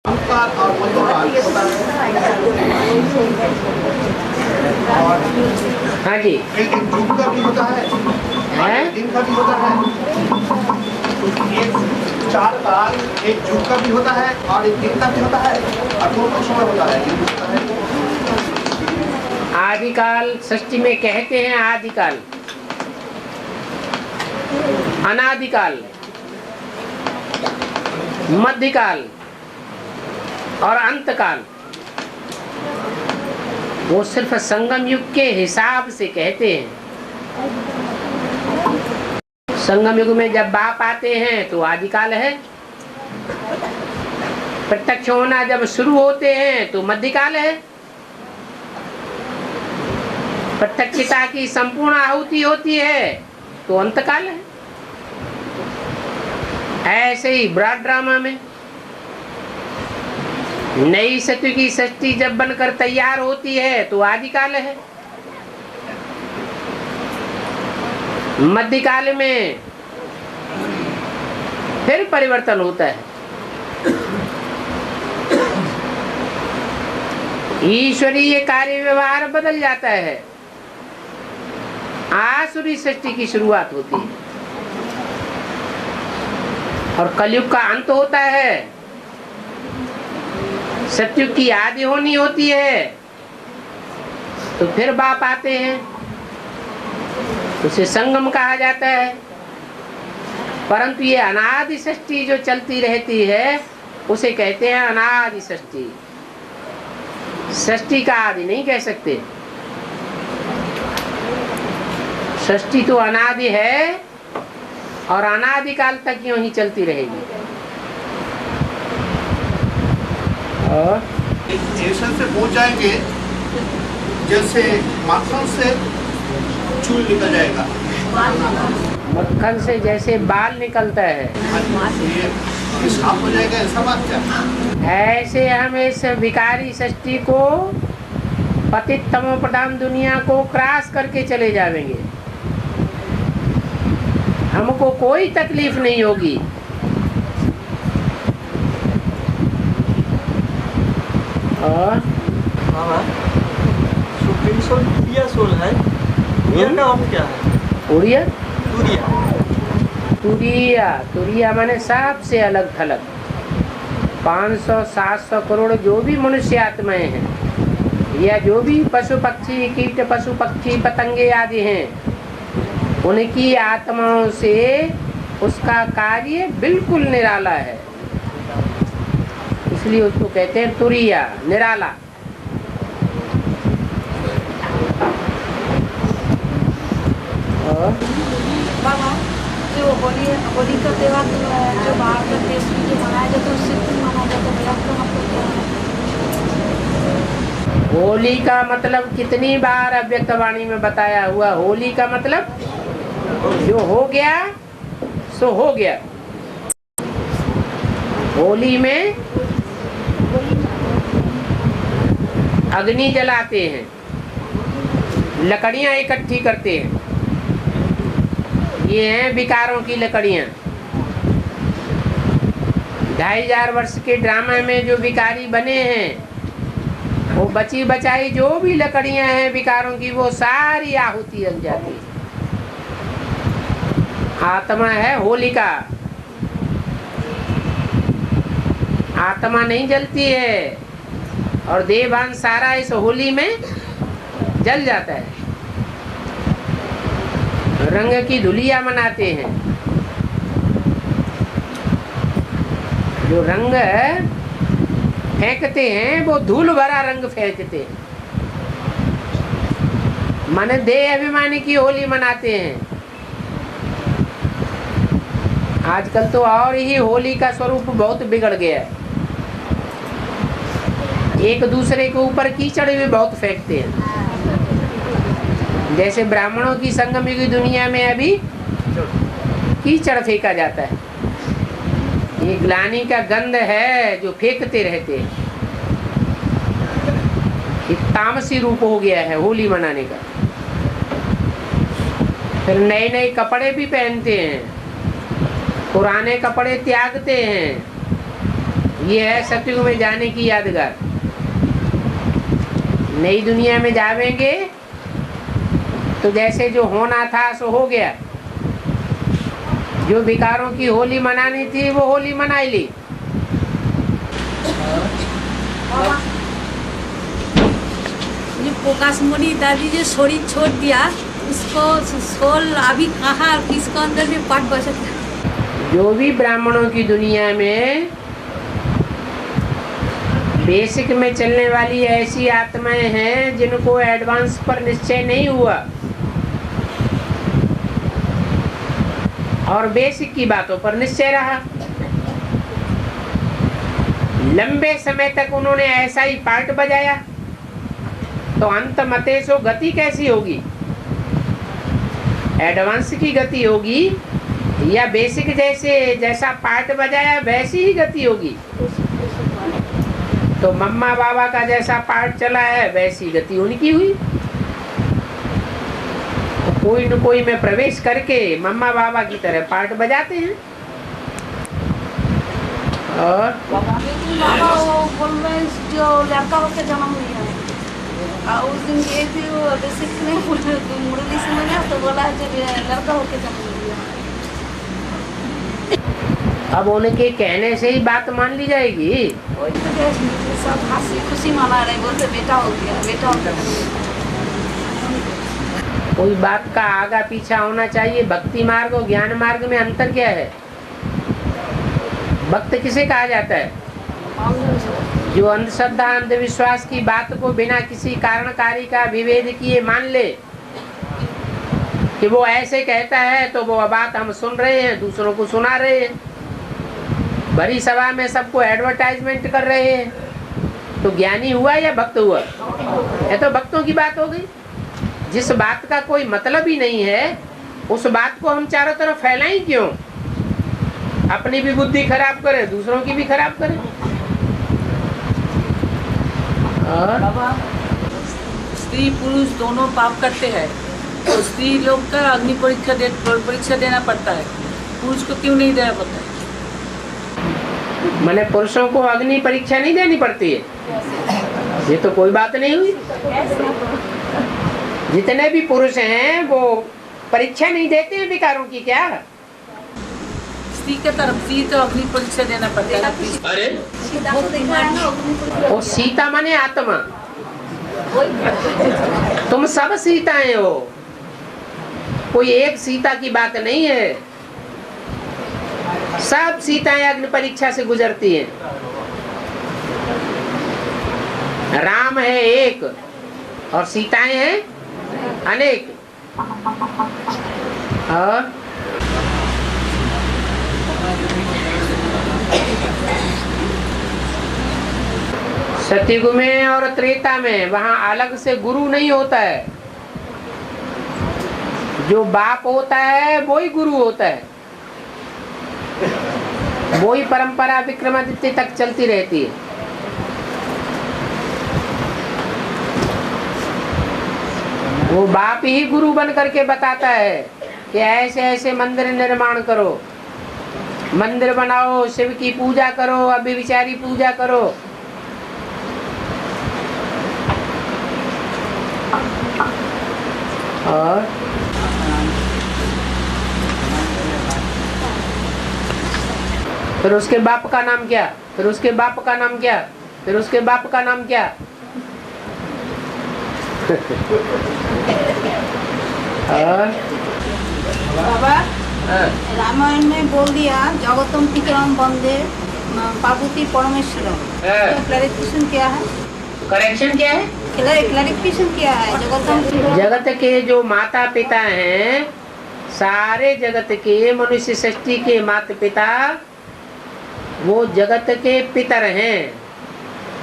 काल और मध्यकाल और हाँ जी, एक युग का भी होता है और एक दिन का भी होता है। एक 4 काल एक युग का भी होता है और एक दिन का भी होता है और दोनों समय होता है, ये भी होता है। आदिकाल षष्ठी में कहते हैं आदिकाल, अनादिकाल, मध्यकाल और अंतकाल। वो सिर्फ संगम युग के हिसाब से कहते हैं। संगम युग में जब बाप आते हैं तो आदिकाल है, प्रत्यक्ष होना जब शुरू होते हैं तो मध्यकाल है, प्रत्यक्षता की संपूर्ण आहुति होती है तो अंतकाल है। ऐसे ही ब्रॉड ड्रामा में नई सत्य की षष्ठी जब बनकर तैयार होती है तो आदिकाल है, मध्यकाल में फिर परिवर्तन होता है। ईश्वरीय कार्य व्यवहार बदल जाता है, आसुरी सृष्टि की शुरुआत होती है और कलयुग का अंत होता है। सतयुग की आदि होनी होती है तो फिर बाप आते हैं, उसे संगम कहा जाता है। परंतु ये अनादि सृष्टि जो चलती रहती है उसे कहते हैं अनादि सृष्टि। सृष्टि का आदि नहीं कह सकते, सृष्टि तो अनादि है और अनादि काल तक यूं ही चलती रहेगी। और स्टेशन से पहुंच जाएंगे जैसे माखन से चूल निकल जाएगा, मक्खन से जैसे बाल निकलता है, ये साफ हो जाएगा, ऐसा बात क्या? ऐसे हम इस विकारी सृष्टि को, पतित तमो प्रधान दुनिया को क्रॉस करके चले जाएंगे। हमको कोई तकलीफ नहीं होगी। और सुप्रीम सोल तुरिया सोल है, तुरिया का अर्थ क्या है? तुरिया तुरिया तुरिया तुरिया माने सबसे अलग थलग। 500-700 करोड़ जो भी मनुष्य आत्माएं हैं या जो भी पशु पक्षी कीट पशु पक्षी पतंगे आदि हैं, उनकी आत्माओं से उसका कार्य बिल्कुल निराला है, इसलिए उसको कहते हैं तुरिया, निराला। और बाबा जो होली का त्योहार जो बाहर का देश में जो मनाया जाता है उससे क्यों मनाया जाता है? मेरा तो मतलब क्या है? होली का मतलब कितनी बार अव्यक्त वाणी में बताया हुआ। होली का मतलब जो हो गया सो हो गया। होली में अग्नि जलाते हैं, लकड़ियां इकट्ठी करते हैं, ये हैं विकारों की लकड़ियां। 2500 वर्ष के ड्रामा में जो विकारी बने हैं वो बची बचाई जो भी लकड़ियां हैं विकारों की वो सारी आहुति जल जाती है। आत्मा है होलिका, आत्मा नहीं जलती है और देवान सारा इस होली में जल जाता है। रंग की धुलिया मनाते हैं, जो रंग फेंकते हैं वो धूल भरा रंग फेंकते हैं, मन देह अभिमानी की होली मनाते हैं। आजकल तो और ही होली का स्वरूप बहुत बिगड़ गया है, एक दूसरे के ऊपर कीचड़ भी बहुत फेंकते हैं। जैसे ब्राह्मणों की संगम युगी दुनिया में अभी कीचड़ फेंका जाता है, ये ग्लानि का गंध है जो फेंकते रहते हैं। एक तामसी रूप हो गया है होली मनाने का। फिर नए नए कपड़े भी पहनते हैं, पुराने कपड़े त्यागते हैं। ये है सतयुग में जाने की यादगार। नई दुनिया में जावेंगे तो जैसे जो होना था सो हो गया। जो विकारों की होली मनानी थी वो होली मना ली। ये प्रकाश मुनि दादी जो शरीर छोड़ दिया उसको सोल अभी कहाँ किसको अंदर भी पाठ बचा था। जो भी ब्राह्मणों की दुनिया में बेसिक में चलने वाली ऐसी आत्माएं हैं जिनको एडवांस पर निश्चय नहीं हुआ और बेसिक की बातों पर निश्चय रहा, लंबे समय तक उन्होंने ऐसा ही पार्ट बजाया, तो अंत मते सो गति कैसी होगी? एडवांस की गति होगी या बेसिक जैसा पार्ट बजाया वैसी ही गति होगी? तो मम्मा बाबा का जैसा पार्ट चला है वैसी गति उनकी हुई। तो कोई न कोई में प्रवेश करके मम्मा बाबा की तरह पार्ट बजाते हैं। और बाबा वो बोल रहे हैं जो लड़का होकर जन्म लिया है और उस दिन गए थे वो बेसिक में मुरली से मिला तो बोला जो लड़का होकर जन्म लिया। अब उनके कहने से ही बात मान ली जाएगी? वही तो सब हंसी खुशी मना रहे, बोलते बेटा हो गया बेटा हो गया। कोई बात का आगा पीछा होना चाहिए। भक्ति मार्ग और ज्ञान मार्ग में अंतर क्या है? भक्त किसे कहा जाता है? जो अंधश्रद्धा अंधविश्वास की बात को बिना किसी कारणकारी का विभेद किए मान ले कि वो ऐसे कहता है तो वो बात हम सुन रहे हैं, दूसरों को सुना रहे हैं, बड़ी सभा में सबको एडवर्टाइजमेंट कर रहे हैं, तो ज्ञानी हुआ या भक्त हुआ? ये तो भक्तों की बात हो गई। जिस बात का कोई मतलब ही नहीं है उस बात को हम चारों तरफ फैलाएं क्यों? अपनी भी बुद्धि खराब करे, दूसरों की भी खराब करे। बाबा स्त्री पुरुष दोनों पाप करते हैं तो स्त्री लोग का अग्नि परीक्षा देना पड़ता है, पुरुष को क्यों नहीं देना पड़ता है? मैंने पुरुषों को अग्नि परीक्षा नहीं देनी पड़ती है? ये तो कोई बात नहीं हुई। जितने भी पुरुष हैं वो परीक्षा नहीं देते हैं विकारों की क्या? स्त्री के तरफ स्त्री तो अग्नि परीक्षा देना पड़ता है। अरे वो सीता माने आत्मा, तुम सब सीताएं हो, कोई एक सीता की बात नहीं है। सब सीताएं अग्नि परीक्षा से गुजरती हैं। राम है एक और सीताएं हैं अनेक। और सतयुग में और त्रेता में वहां अलग से गुरु नहीं होता है। जो बाप होता है वही गुरु होता है, वही परंपरा विक्रमादित्य तक चलती रहती है। वो बाप ही गुरु बन करके बताता है कि ऐसे ऐसे मंदिर निर्माण करो, मंदिर बनाओ, शिव की पूजा करो, अभिविचारी पूजा करो। और फिर उसके बाप का नाम क्या? फिर उसके बाप का नाम क्या? फिर उसके बाप का नाम क्या? बाबा रामायण में बोल दिया जगतम पितरम वंदे पार्वती परमेश्वरम, तो क्लैरिफिकेशन क्या है? करेक्शन क्या है? क्लैरिफिकेशन क्या है? जगत के जो माता पिता हैं, सारे जगत के मनुष्य सृष्टि के माता पिता वो जगत के पितर हैं।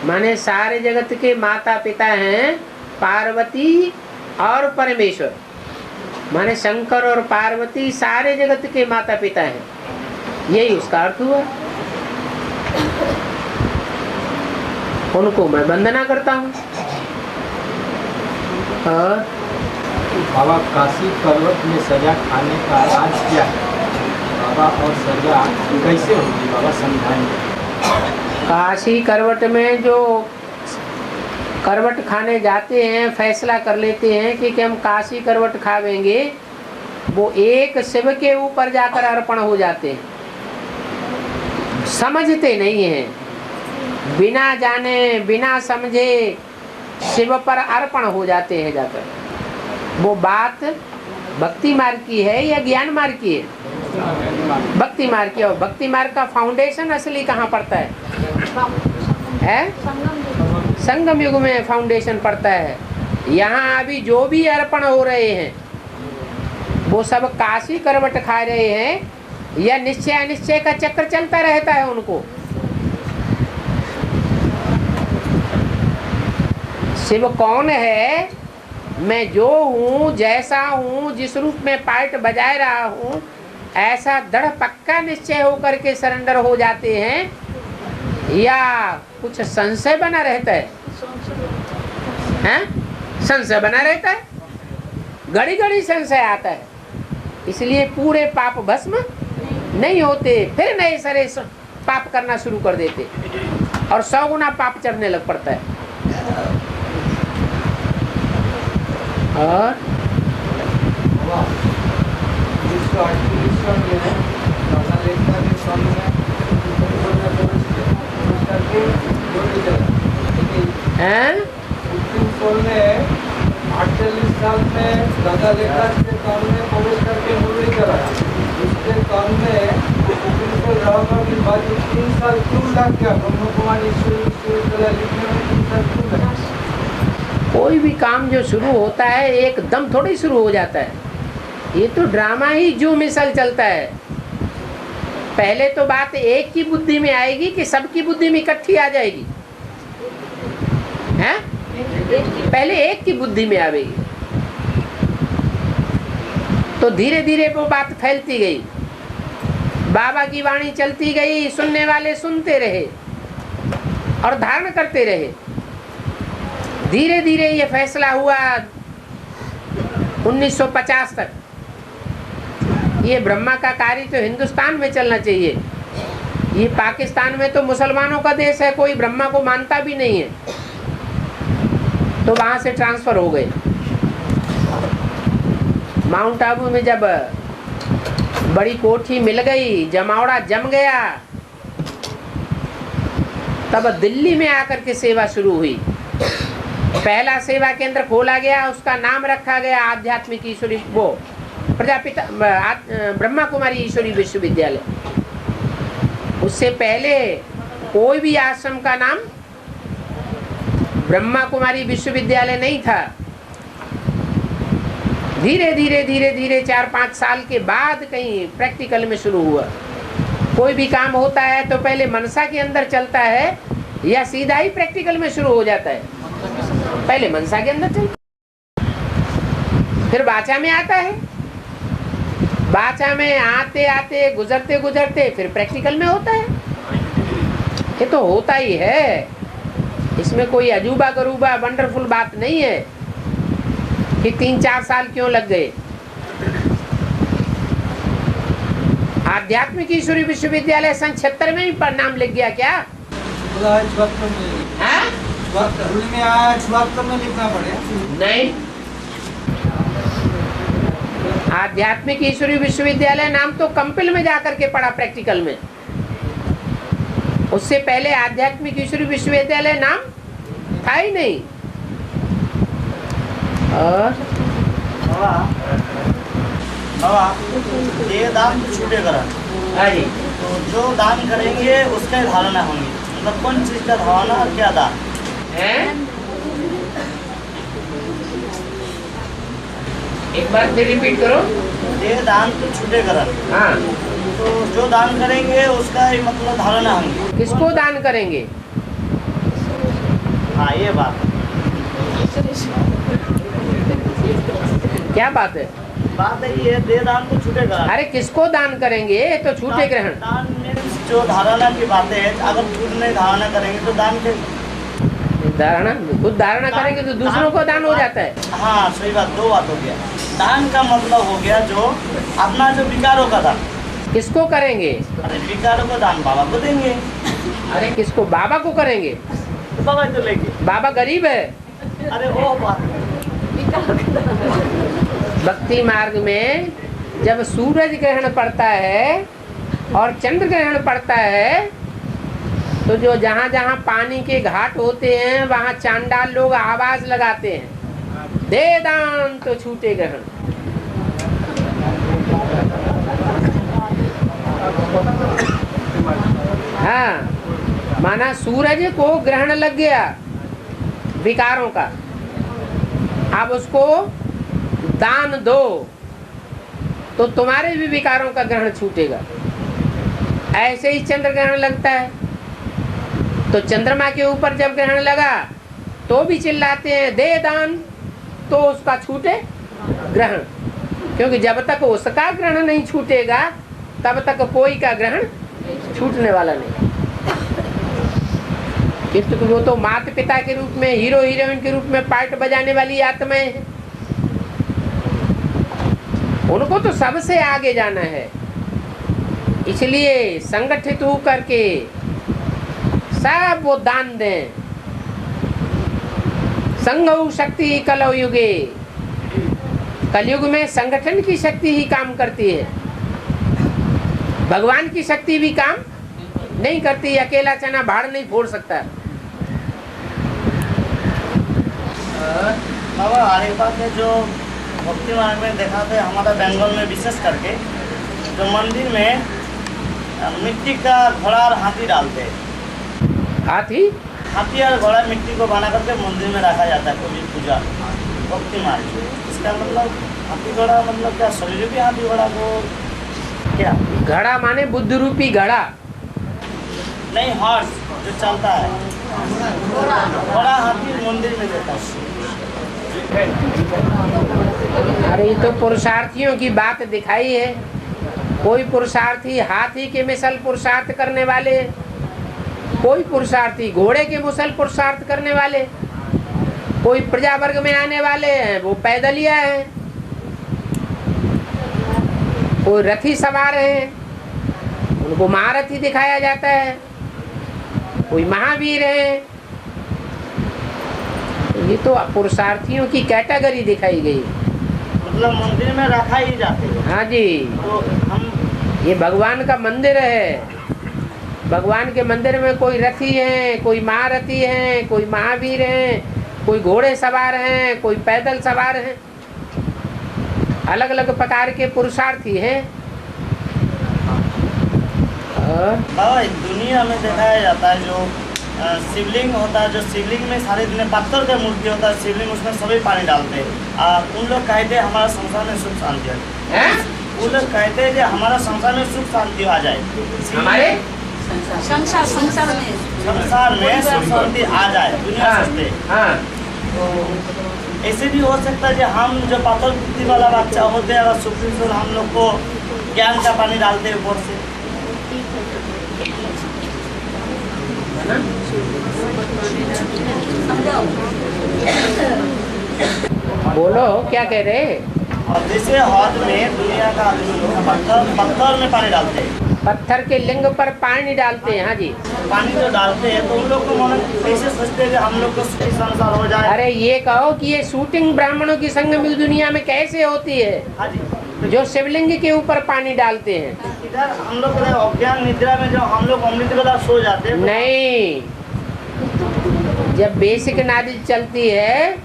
माने सारे जगत के माता पिता हैं पार्वती और परमेश्वर। माने शंकर और पार्वती सारे जगत के माता पिता हैं, यही उसका अर्थ हुआ। उनको मैं वंदना करता हूँ। और बाबा काशी पर्वत में सजा खाने का राज क्या है बाबा, और सजा कैसे होगी बाबा, समझाएंगे? काशी करवट में जो करवट खाने जाते हैं, फैसला कर लेते हैं कि हम काशी करवट खावेंगे, वो एक शिव के ऊपर जाकर अर्पण हो जाते हैं। समझते नहीं हैं, बिना जाने बिना समझे शिव पर अर्पण हो जाते हैं जाकर। वो बात भक्ति मार्ग की है या ज्ञान मार्ग की है? भक्ति मार्ग की। और भक्ति मार्ग का फाउंडेशन असली कहाँ पड़ता है? संगम युग में फाउंडेशन पड़ता है। यहाँ अभी जो भी अर्पण हो रहे हैं वो सब काशी करवट खा रहे हैं या निश्चय अनिश्चय का चक्र चलता रहता है उनको। शिव कौन है? मैं जो हूँ, जैसा हूँ, जिस रूप में पार्ट बजाए रहा हूँ, ऐसा दृढ़ पक्का निश्चय होकर के सरेंडर हो जाते हैं या कुछ संशय बना रहता है? संशय बना रहता है, घड़ी घड़ी संशय आता है। इसलिए पूरे पाप भस्म नहीं होते, फिर नए सरे पाप करना शुरू कर देते और 100 गुना पाप चढ़ने लग पड़ता है। और ने 48 साल में दादा लेकर के काम में प्रवेश करके मुरली कराया। उसके काम में की बात 3 साल क्यों लग गया? ब्रह्म कुमारी ईश्वरी लिखने में 3 साल क्यों लगा? कोई भी काम जो शुरू होता है एकदम थोड़ी शुरू हो जाता है। ये तो ड्रामा ही जो मिसल चलता है। पहले तो बात एक की बुद्धि में आएगी कि सबकी बुद्धि में इकट्ठी आ जाएगी? हैं? पहले एक की बुद्धि में आवेगी, तो धीरे धीरे वो बात फैलती गई, बाबा की वाणी चलती गई, सुनने वाले सुनते रहे और धारण करते रहे। धीरे धीरे ये फैसला हुआ 1950 तक, ये ब्रह्मा का कार्य तो हिंदुस्तान में चलना चाहिए। ये पाकिस्तान में तो मुसलमानों का देश है, कोई ब्रह्मा को मानता भी नहीं है, तो वहां से ट्रांसफर हो गए। माउंट आबू में जब बड़ी कोठी मिल गई, जमावड़ा जम गया, तब दिल्ली में आकर के सेवा शुरू हुई। पहला सेवा केंद्र खोला गया, उसका नाम रखा गया आध्यात्मिक ईश्वरी वो प्रजापिता ब्रह्मा कुमारी ईश्वरी विश्वविद्यालय। उससे पहले कोई भी आश्रम का नाम ब्रह्मा कुमारी विश्वविद्यालय नहीं था। धीरे धीरे धीरे धीरे 4-5 साल के बाद कहीं प्रैक्टिकल में शुरू हुआ। कोई भी काम होता है तो पहले मनसा के अंदर चलता है या सीधा ही प्रैक्टिकल में शुरू हो जाता है? पहले मनसा के अंदर चलता, फिर वाचा में आता है, वाचा में आते आते गुजरते गुजरते फिर प्रैक्टिकल में होता है। ये तो होता ही है, इसमें कोई अजूबा गरूबा वंडरफुल बात नहीं है कि 3-4 साल क्यों लग गए। आध्यात्मिक ईश्वरी विश्वविद्यालय सन 76 में ही पर नाम लिख गया क्या? में आया 74 में लिखना पड़ेगा? नहीं, आध्यात्मिक ईश्वरी विश्वविद्यालय नाम तो कंपिल में जाकर के पढ़ा प्रैक्टिकल में। उससे पहले आध्यात्मिक ईश्वरी विश्वविद्यालय नाम था ही नहीं। और ये दान तो छूटे करा, तो जो दान करेंगे उसका ही धारणा होंगी। मतलब कौन चीज का धारणा और क्या दान है? एक बार फिर रिपीट करो। ये दान तो छूटे करा, हाँ, तो जो दान करेंगे उसका ही मतलब धारणा होंगी। किसको दान करेंगे? हाँ, ये बात क्या बात है? बात है ये दे दान तो छूटे करा। अरे किसको दान करेंगे? तो छूटे ग्रहण। दान में जो धारणा की बातें है, अगर खुद नहीं धारणा करेंगे तो दान के धारणा, खुद धारणा करेंगे तो दूसरों को दान हो जाता है। हाँ, सही बात, 2 बात हो गया। दान का मतलब हो गया जो अपना जो विकारों का दान। किसको करेंगे? अरे विकारों का दान बाबा को देंगे। अरे किसको, बाबा को करेंगे? बाबा तो लेंगे। बाबा गरीब है। अरे वो बात भक्ति मार्ग में जब सूरज ग्रहण पड़ता है और चंद्र ग्रहण पड़ता है तो जो जहाँ जहाँ पानी के घाट होते हैं वहाँ चांडाल लोग आवाज लगाते हैं, दे दान तो छूटे ग्रहण। हाँ, माना सूरज को ग्रहण लग गया विकारों का, अब उसको दान दो तो तुम्हारे भी विकारों का ग्रहण छूटेगा। ऐसे ही चंद्र ग्रहण लगता है तो चंद्रमा के ऊपर जब ग्रहण लगा तो भी चिल्लाते हैं दे दान तो उसका छूटे ग्रहण, क्योंकि जब तक उसका ग्रहण नहीं छूटेगा तब तक कोई का ग्रहण छूटने वाला नहीं। किंतु वो तो माता पिता के रूप में, हीरो हीरोइन के रूप में पार्ट बजाने वाली आत्माएं हैं, उनको तो सबसे आगे जाना है। इसलिए संगठित हो करके सब वो दान दें। संघ शक्ति कलौ युगे, कलयुग में संगठन की शक्ति ही काम करती है, भगवान की शक्ति भी काम नहीं करती। अकेला चना भाड़ नहीं फोड़ सकता। बाबा हर एक बात है जो भक्ति मार्ग में देखा था हमारा बंगाल में विशेष करके जो मंदिर में मिट्टी का घोड़ा और हाथी डालते हैं। हाथी और घोड़ा मिट्टी को बना करके मंदिर में रखा जाता है कोई पूजा भक्ति मार्ग में। इसका मतलब हाथी घोड़ा मतलब क्या, शरीर भी हाथी घोड़ा को क्या? घड़ा माने बुद्ध रूपी घड़ा नहीं, हॉर्स जो चलता है, घोड़ा हाथी मंदिर में देता है। अरे ये तो पुरुषार्थियों की बात दिखाई है। कोई पुरुषार्थी हाथी के मिसल पुरुषार्थ करने वाले, कोई पुरुषार्थी घोड़े के मुसल पुरुषार्थ करने वाले, कोई प्रजा वर्ग में आने वाले हैं वो पैदलिया हैं, कोई रथी सवार हैं उनको महारथी दिखाया जाता है, कोई महावीर है। ये तो पुरुषार्थियों की कैटेगरी दिखाई गई, मतलब मंदिर में रखा ही जाते हैं। हाँ जी, तो हम ये भगवान का मंदिर है। भगवान के मंदिर में कोई रथी है, कोई महारथी है, कोई महावीर है, कोई घोड़े सवार हैं, कोई पैदल सवार हैं, अलग अलग प्रकार के पुरुषार्थी हैं। बाबा दुनिया में दिखाया जाता है जो शिवलिंग होता है, जो शिवलिंग में सारे दिन पत्थर का मूर्ति होता है, शिवलिंग उसमें सभी पानी डालते हैं। उन लोग कहते हैं हमारा संसार में सुख शांति है। उन लोग कहते हैं कि हमारा संसार में सुख शांति आ जाए, हमारे संसार संसार में सुख शांति आ जाए दुनिया से। तो ऐसे भी हो सकता है कि हम जो पाथर बुद्धि वाला बच्चा होते हैं अगर सुप्रीम हम लोग को ज्ञान का पानी डालते हैं ऊपर से। बोलो क्या कह रहे? और जैसे हद में दुनिया का आदमी लोग पत्थर में पानी डालते हैं, पत्थर के लिंग पर पानी डालते हैं। हाँ जी, पानी जो डालते हैं तो उन लोग को मन कैसे सोचते हैं कि हम लोग को सुखी संसार हो जाए। अरे ये कहो कि ये शूटिंग ब्राह्मणों की संग में दुनिया में कैसे होती है? हाँ जी, जो शिवलिंग के ऊपर पानी डालते हैं। इधर हम लोग अज्ञान निद्रा में जो हम लोग अमृत वाला सो जाते हैं। नहीं, जब बेसिक नादी चलती है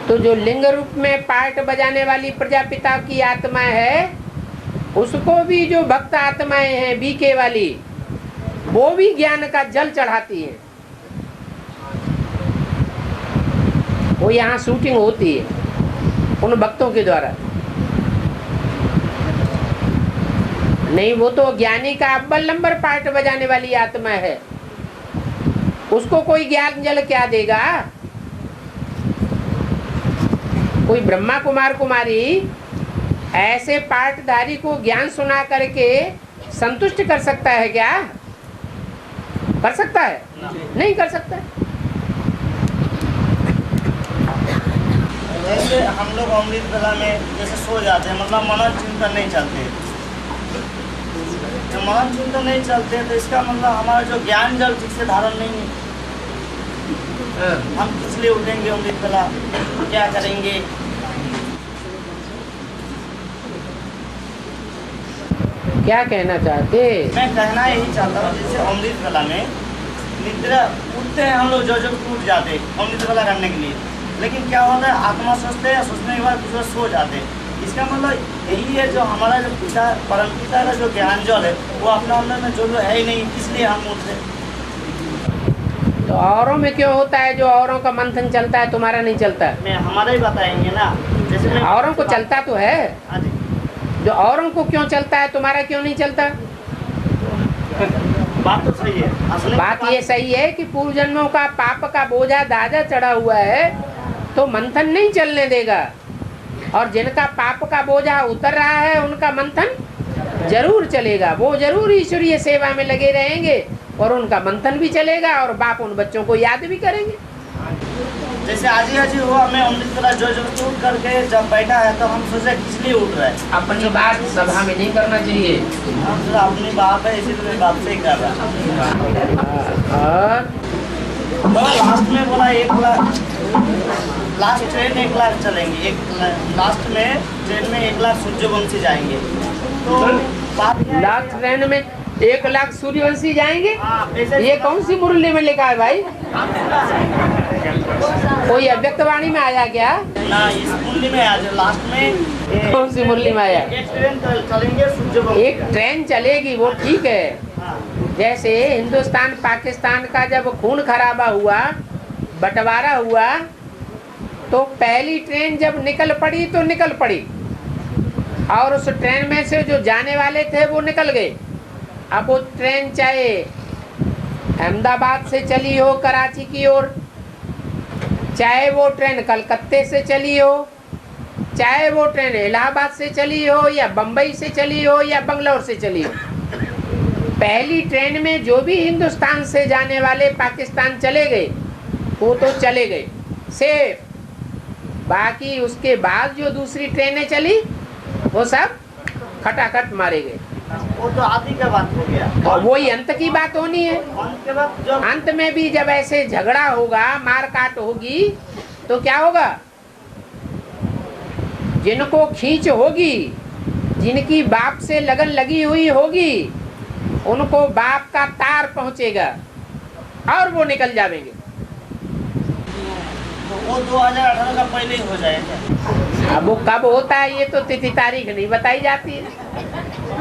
तो जो लिंग रूप में पार्ट बजाने वाली प्रजापिता की आत्मा है उसको भी जो भक्त आत्माएं हैं बीके वाली वो भी ज्ञान का जल चढ़ाती हैं। वो यहाँ शूटिंग होती है उन भक्तों के द्वारा। नहीं, वो तो ज्ञानी का अव्वल नंबर पार्ट बजाने वाली आत्मा है, उसको कोई ज्ञान जल क्या देगा? कोई ब्रह्मा कुमार कुमारी ऐसे पाठधारी को ज्ञान सुना करके संतुष्ट कर सकता है क्या? कर सकता है? नहीं कर सकता। वैसे हम लोग अमृत वेला में जैसे सो जाते हैं, मतलब मनन चिंतन नहीं चलते। मनन चिंतन नहीं चलते तो इसका मतलब हमारा जो ज्ञान जल ठीक से धारण नहीं है। हम किस लिए उठेंगे अमृत वेला, क्या करेंगे? क्या कहना चाहते? मैं कहना यही चाहता हूँ, जैसे अमृत वेला में निद्रा उठते हैं हम लोग, जो टूट जाते अमृत वेला करने के लिए, लेकिन क्या होता है आत्मा सोचते हैं, सोचने के बाद कुछ बार सो जाते हैं। इसका मतलब यही है जो हमारा जो पिता परम पिता का जो ज्ञान जल है वो अपने अंदर में जो है ही नहीं, इसलिए हम उठते। तो औरों में क्यों होता है? जो औरों का मंथन चलता है तुम्हारा नहीं चलता है? मैं हमारा ही बताएंगे ना, जैसे मैं औरों को चलता तो है, हाँ जी, जो औरों को क्यों चलता है तुम्हारा क्यों नहीं चलता? बात तो सही है। असली बात ये सही है कि पूर्व जन्मों का पाप का बोझा दादा चढ़ा हुआ है तो मंथन नहीं चलने देगा, और जिनका पाप का बोझा उतर रहा है उनका मंथन जरूर चलेगा। वो जरूर ईश्वरीय सेवा में लगे रहेंगे और उनका मंथन भी चलेगा और बाप उन बच्चों को याद भी करेंगे। जैसे आज ही हुआ, मैं अमृत वेला जो उठ करके जब बैठा है तो हम सोचे किस लिए उठ रहे हैं। अपनी बात सभा में नहीं करना चाहिए। हम सोचा अपनी बात है इसीलिए मैं बात से ही कर रहा और बोला लास्ट में बोला 1 लाख, लास्ट ट्रेन 1 लाख चलेंगे, लास्ट में ट्रेन में 1 लाख सूर्यवंशी जाएंगे। तो बात लास्ट ट्रेन में 1 लाख सूर्यवंशी जाएंगे। ऐसे ये कौन सी मुरली में लिखा है भाई? कोई अव्यक्तवाणी में आया क्या? ना, इस मुरली में आज लास्ट में कौन सी मुरली में आया? एक ट्रेन चलेंगे सूर्यवंशी। एक ट्रेन चलेगी वो ठीक है। हाँ, जैसे हिंदुस्तान पाकिस्तान का जब खून खराबा हुआ, बंटवारा हुआ, तो पहली ट्रेन जब निकल पड़ी तो निकल पड़ी और उस ट्रेन में से जो जाने वाले थे वो निकल गए। अब वो ट्रेन चाहे अहमदाबाद से चली हो कराची की ओर, चाहे वो ट्रेन कलकत्ते से चली हो, चाहे वो ट्रेन इलाहाबाद से चली हो या बम्बई से चली हो या बंगलौर से चली हो, पहली ट्रेन में जो भी हिंदुस्तान से जाने वाले पाकिस्तान चले गए वो तो चले गए सेफ। बाकी उसके बाद जो दूसरी ट्रेनें चली वो सब खटाखट मारे गए। वो तो आदि का बात हो गया। और वही अंत की बात होनी है। अंत के बाद जो अंत में भी जब ऐसे झगड़ा होगा, मार काट होगी, तो क्या होगा? जिनको खींच होगी, जिनकी बाप से लगन लगी हुई होगी, उनको बाप का तार पहुंचेगा और वो निकल जाएंगे। तो वो 2018 का पहले ही हो जाएगा। अब वो कब होता है ये तो तिथि तारीख नहीं बताई जाती है,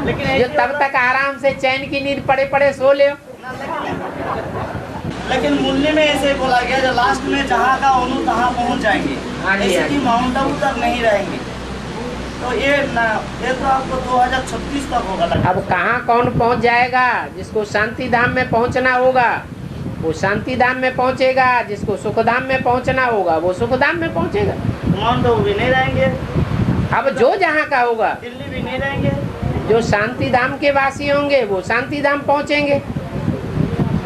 लेकिन जो तब तक आराम से चैन की नींद पड़े पड़े सो ले। लेकिन मुरली में ऐसे बोला गया जो लास्ट में जहाँ का उन्हों तहाँ पहुँच जाएंगे, हाँ जी, ऐसे हाँ कि जी। माउंट आबू तक नहीं रहेंगे। तो ये तो आपको 2036 तक होगा लगता है। अब कहाँ कौन पहुंच जाएगा? जिसको शांति धाम में पहुंचना होगा वो शांति धाम में पहुंचेगा, जिसको सुख धाम में पहुंचना होगा वो सुख धाम में पहुंचेगा। माउंट आबू भी नहीं रहेंगे, अब जो जहाँ का होगा, दिल्ली भी नहीं रहेंगे। जो शांति धाम के वासी होंगे वो शांति धाम पहुंचेंगे,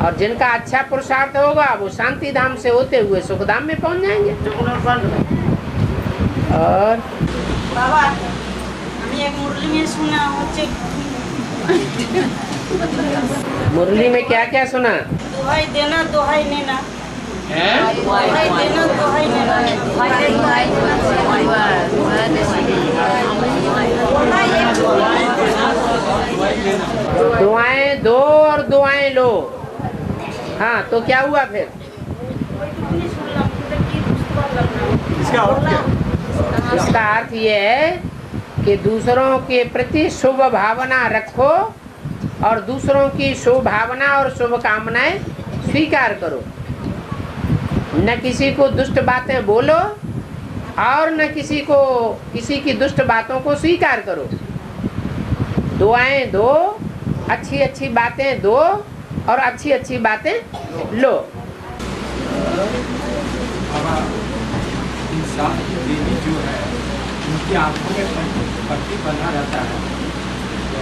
और जिनका अच्छा पुरुषार्थ होगा वो शांति धाम से होते हुए सुख धाम में पहुंच जाएंगे। और বাবা আমি এক মুরলি में सुना হচ্ছে मुरली में क्या क्या सुना? দোহাই দেনা দোহাই নেনা দোহাই দেনা দোহাই নেনা दुआएं दो और दुआएं लो। हाँ, तो क्या हुआ फिर? इसका अर्थ क्या? इसका अर्थ ये है कि दूसरों के प्रति शुभ भावना रखो और दूसरों की शुभ भावना और शुभ कामनाएं स्वीकार करो। न किसी को दुष्ट बातें बोलो और न किसी की दुष्ट बातों को स्वीकार करो। दुआएं दो, अच्छी अच्छी बातें दो और अच्छी अच्छी बातें लो। इंसान देवी जो है उनकी आंखों में पट्टी बना रहता है, तो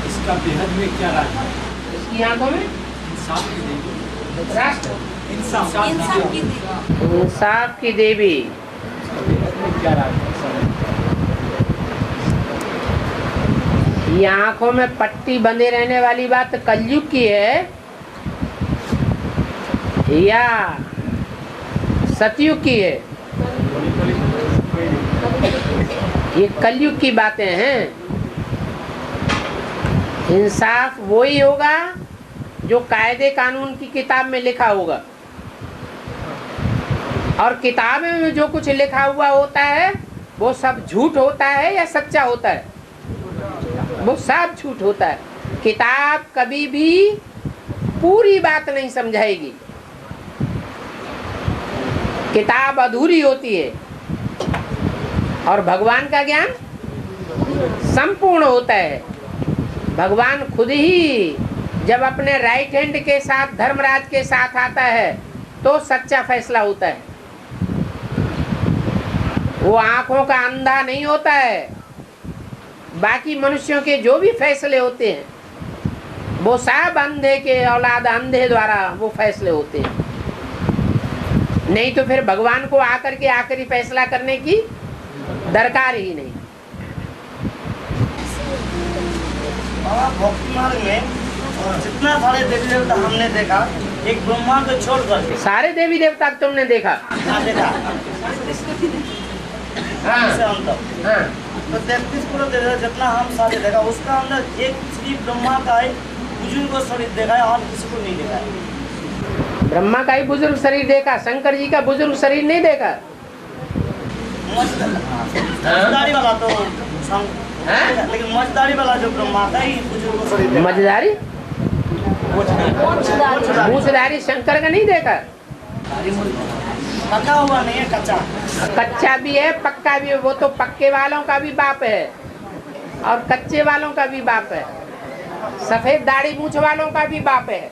इसका बेहद में क्या राज है? इसकी आंखों में इंसाफ की देवी, राष्ट्र इंसाफ की इंसाफ की देवी। इसका बेहद में क्या राज है? ये आंखों में पट्टी बंधे रहने वाली बात कलयुग की है या सतयुग की है? ये कलयुग की बातें हैं। इंसाफ वही होगा जो कायदे कानून की किताब में लिखा होगा, और किताब में जो कुछ लिखा हुआ होता है वो सब झूठ होता है या सच्चा होता है? वो सब झूठ होता है। किताब कभी भी पूरी बात नहीं समझाएगी, किताब अधूरी होती है, और भगवान का ज्ञान संपूर्ण होता है। भगवान खुद ही जब अपने राइट हैंड के साथ धर्मराज के साथ आता है तो सच्चा फैसला होता है। वो आंखों का अंधा नहीं होता है। बाकी मनुष्यों के जो भी फैसले होते हैं वो सब अंधे के औलाद अंधे द्वारा वो फैसले होते हैं। नहीं तो फिर भगवान को आकर के आखिरी फैसला करने की दरकार ही नहीं। भक्ति मार्ग में जितना सारे देवी देवता हमने देखा, एक ब्रह्मा को छोड़ करके सारे देवी देवता तुमने देखा? हाँ देखा। हाँ। से हम हाँ। तो 33 करोड़ देवता जितना हम सारे देखा, उसका अंदर एक श्री ब्रह्मा का ही बुजुर्ग को शरीर देखा है और किसी को नहीं देखा है। ब्रह्मा का ही बुजुर्ग शरीर देखा, शंकर जी का बुजुर्ग शरीर नहीं देखा। मजदारी वाला तो लेकिन मजदारी वाला जो ब्रह्मा का ही बुजुर्ग को शरीर देखा। मजदारी मूछधारी शंकर का नहीं देखा। पक्का हुआ नहीं है, कच्चा कच्चा भी है पक्का भी है। वो तो पक्के वालों का भी बाप है और कच्चे वालों का भी बाप है। सफेद दाढ़ी मूछ वालों का भी बाप है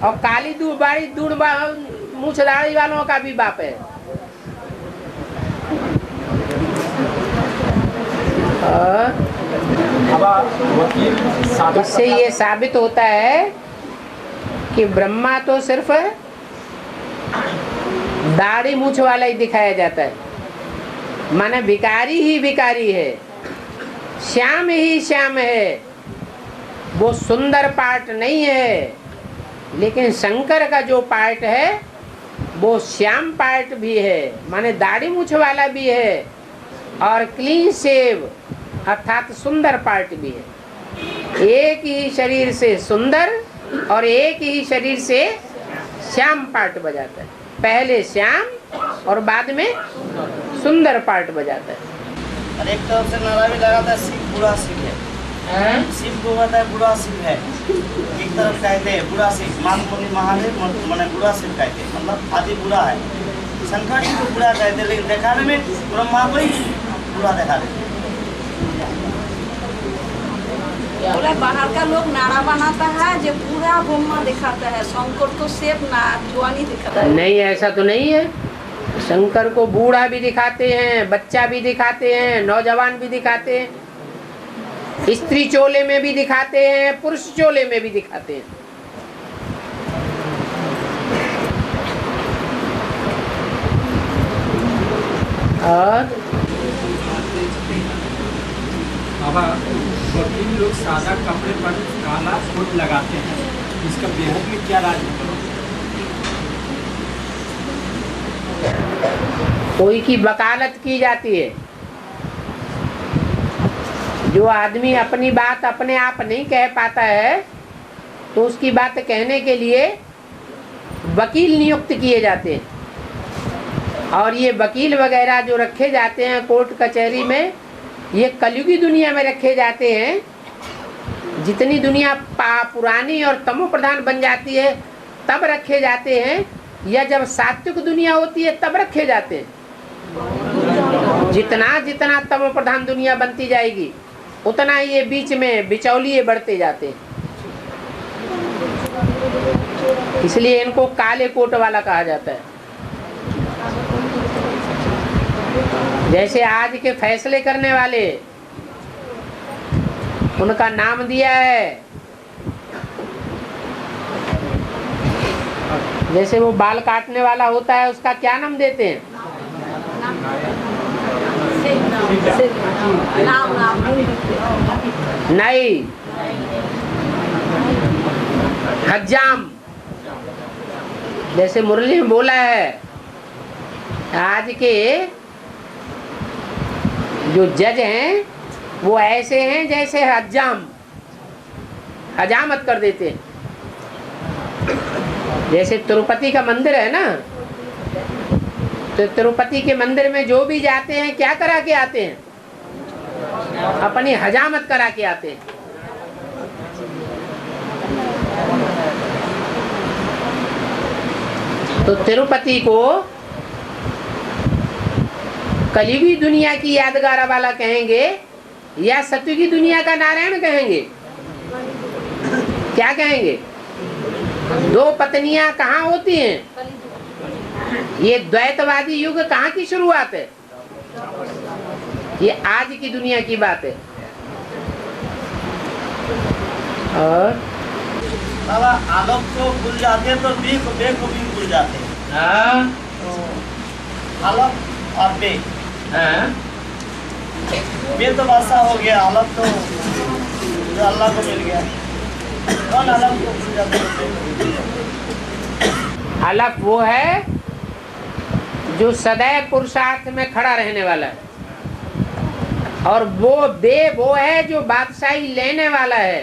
और काली दूर मूछ दाढ़ी वालों का भी बाप है। इससे ये साबित होता है कि ब्रह्मा तो सिर्फ दाढ़ी मूछ वाला ही दिखाया जाता है, माने भिखारी ही भिखारी है, श्याम ही श्याम है। वो सुंदर पार्ट नहीं है, लेकिन शंकर का जो पार्ट है वो श्याम पार्ट भी है, माने दाढ़ी मूछ वाला भी है और क्लीन शेव अर्थात सुंदर पार्ट भी है। एक ही शरीर से सुंदर और एक ही शरीर से श्याम पार्ट बजाता है। पहले श्याम और बाद में सुंदर पार्ट बजाता है। और एक तरफ से नारा भी लगाता है शिव बुरा शिव है, शिव को कहता है बुरा शिव है। एक तरफ कहते हैं बुरा शिव, मान मुनि महादेव माने बुरा शिव कहते हैं, मतलब आदि बुरा है। शंकर जी को बुरा कहते हैं, लेकिन दिखाने में ब्रह्मा को ही बुरा दिखा देते। बोले बाहर का लोग नारा बनाता है जो पूरा ब्रह्मा दिखाता है, शंकर को सिर्फ जवानी दिखाता है। नहीं, ऐसा तो नहीं है। शंकर को बूढ़ा भी दिखाते हैं, बच्चा भी दिखाते हैं, नौजवान भी दिखाते हैं, स्त्री चोले में भी दिखाते हैं, पुरुष चोले में भी दिखाते हैं। और बाबा वकील लोग सादा कपड़े पर काला कोट लगाते हैं, इसका बेहद में क्या राज है? कोई की वकालत की जाती है। जो आदमी अपनी बात अपने आप नहीं कह पाता है तो उसकी बात कहने के लिए वकील नियुक्त किए जाते हैं। और ये वकील वगैरह जो रखे जाते हैं कोर्ट कचहरी में, ये कलयुगी दुनिया में रखे जाते हैं। जितनी दुनिया पुरानी और तमो प्रधान बन जाती है तब रखे जाते हैं, या जब सात्विक दुनिया होती है तब रखे जाते हैं। जितना जितना तमो प्रधान दुनिया बनती जाएगी उतना ही ये बीच में बिचौलिए बढ़ते जाते हैं। इसलिए इनको काले कोट वाला कहा जाता है। जैसे आज के फैसले करने वाले, उनका नाम दिया है, जैसे वो बाल काटने वाला होता है उसका क्या नाम देते हैं? नाम नाम नहीं, हज्जाम। जैसे मुरली में बोला है, आज के जो जज हैं वो ऐसे हैं जैसे हज्जाम, हजामत कर देते हैं। जैसे तिरुपति का मंदिर है ना, तो तिरुपति के मंदिर में जो भी जाते हैं क्या करा के आते हैं? अपनी हजामत करा के आते हैं। तो तिरुपति को कलियुगी दुनिया की यादगार वाला कहेंगे या सत्युगी दुनिया का नारायण कहेंगे? क्या कहेंगे? दो पत्नियां कहाँ होती हैं? ये द्वैतवादी युग कहाँ की शुरुआत है? ये आज की दुनिया की बात है। और बाबा आलोक को भूल जाते तो बे को भी भूल जाते। तो आलोक और बे, बे तो बादशाह हो गया, आलोक तो जो अल्लाह को मिल गया। कौन आलोक को भूल जाते? अलग वो है जो सदैव पुरुषार्थ में खड़ा रहने वाला है, और वो बे वो है जो बादशाही लेने वाला है।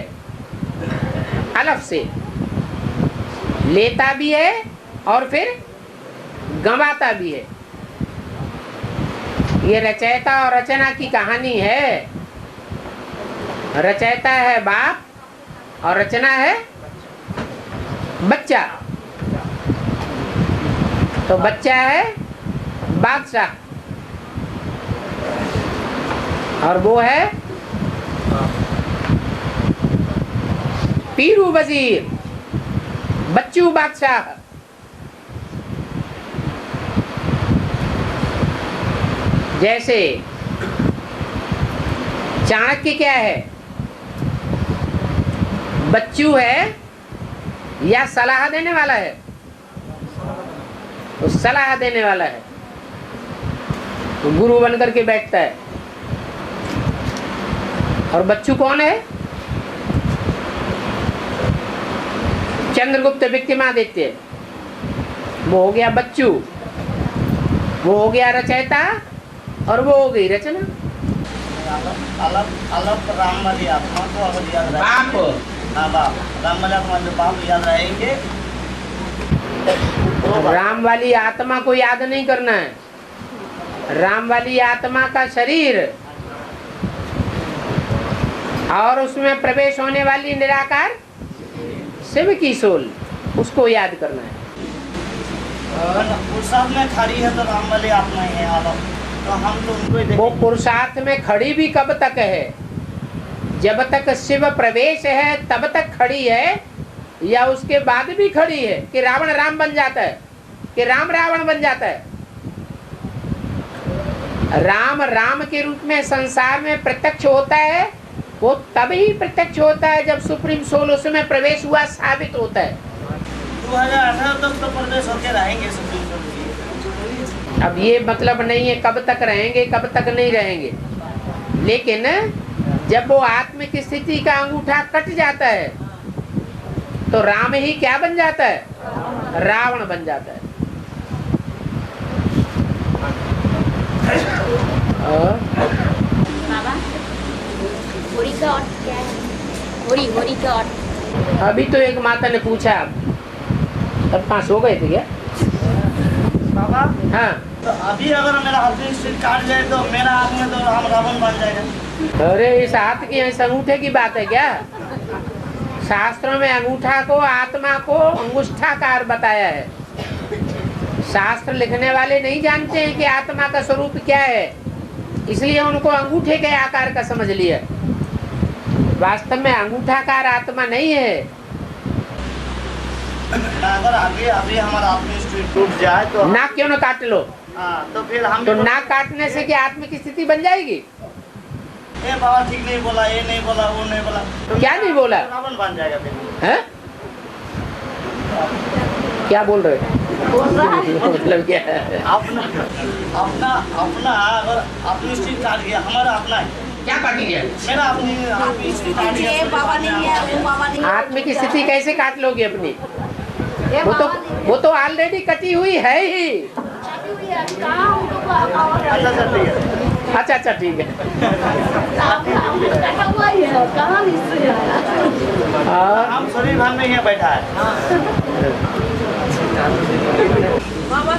अलग से लेता भी है और फिर गंवाता भी है। ये रचयिता और रचना की कहानी है। रचयिता है बाप और रचना है बच्चा। तो बच्चा है बादशाह और वो है पीरू वजीर, बच्चू बादशाह। जैसे चाणक्य क्या है? बच्चू है या सलाह देने वाला है? तो सलाह देने वाला है, तो गुरु बनकर के बैठता है। और बच्चू कौन है? चंद्रगुप्त विक्रमादित्य, वो हो गया बच्चू, वो हो गया रचयिता और वो हो गई रचना। अलग राम वाली आत्मा को अगर याद बाप, हाँ बाप, राम वाली आत्मा जो बाप याद रहेंगे। राम वाली आत्मा को याद नहीं करना है। राम वाली आत्मा का शरीर और उसमें प्रवेश होने वाली निराकार शिव की सोल, उसको याद करना है। पुरुषार्थ में खड़ी है तो राम वाली आत्मा ही है आलोक, तो हम तो उनको ही वो पुरुषार्थ में खड़ी भी कब तक है? जब तक शिव प्रवेश है तब तक खड़ी है, या उसके बाद भी खड़ी है कि रावण राम बन जाता है, कि राम रावण बन जाता है? राम राम के रूप में संसार में प्रत्यक्ष होता है, वो तभी प्रत्यक्ष होता है जब सुप्रीम सोल उसमें प्रवेश हुआ साबित होता है। 2018 तक तो प्रवेश होके रहेंगे सुप्रीम कोर्ट। अब ये मतलब नहीं है कब तक रहेंगे कब तक नहीं रहेंगे, लेकिन जब वो आत्मिक स्थिति का अंगूठा कट जाता है तो राम ही क्या बन जाता है? रावण बन जाता है। बाबा, होरी का अर्थ क्या है? होरी का अर्थ? अभी तो एक माता ने पूछा, तब पास हो गए थे क्या? बाबा हाँ, तो अभी अगर मेरा हाथ स्ट्रीट काट जाए तो मेरा हाथ में तो हम रावण बन जाएगा। अरे इस हाथ की इस अंगूठे की बात है क्या? शास्त्रों में अंगूठा को आत्मा को अंगुष्ठाकार बताया है। शास्त्र लिखने वाले नहीं जानते हैं कि आत्मा का स्वरूप क्या है, इसलिए उनको अंगूठे के आकार का समझ लिया। वास्तव में अंगूठाकार आत्मा नहीं है। अगर अभी हमारा आत्मिक स्ट्रीट टूट जाए तो नाक क्यों न काट लो? तो फिर हम तो नाक काटने से क्या आत्मिक स्थिति बन जाएगी? ये बाबा ठीक नहीं बोला, ये नहीं बोला, वो नहीं बोला, तो क्या नहीं बोला? रावण बन जाएगा फिर। हैं? क्या बोल रहे हो? बोल रहा है। मतलब क्या है? अपना अपना अपना अगर अपनी स्त्री काट गया, हमारा अपना है। क्या काटी है? मेरा अपनी स्त्री काट गया। ये बाबा नहीं है, वो बाबा नहीं है। आत्म की स्थिति कैसे काट लोगे अपनी? ये वो बाबा नहीं है। वो तो ऑलरेडी कटी हुई है ही। शादी हुई है, अभी कहाँ उनको पावर है? अच्छा ठीक है। अच्छा ठीक है। कटा हुआ ही है, कहाँ मिस्त्री आया? और हम शरीर भान में यहाँ बैठा है। बाबा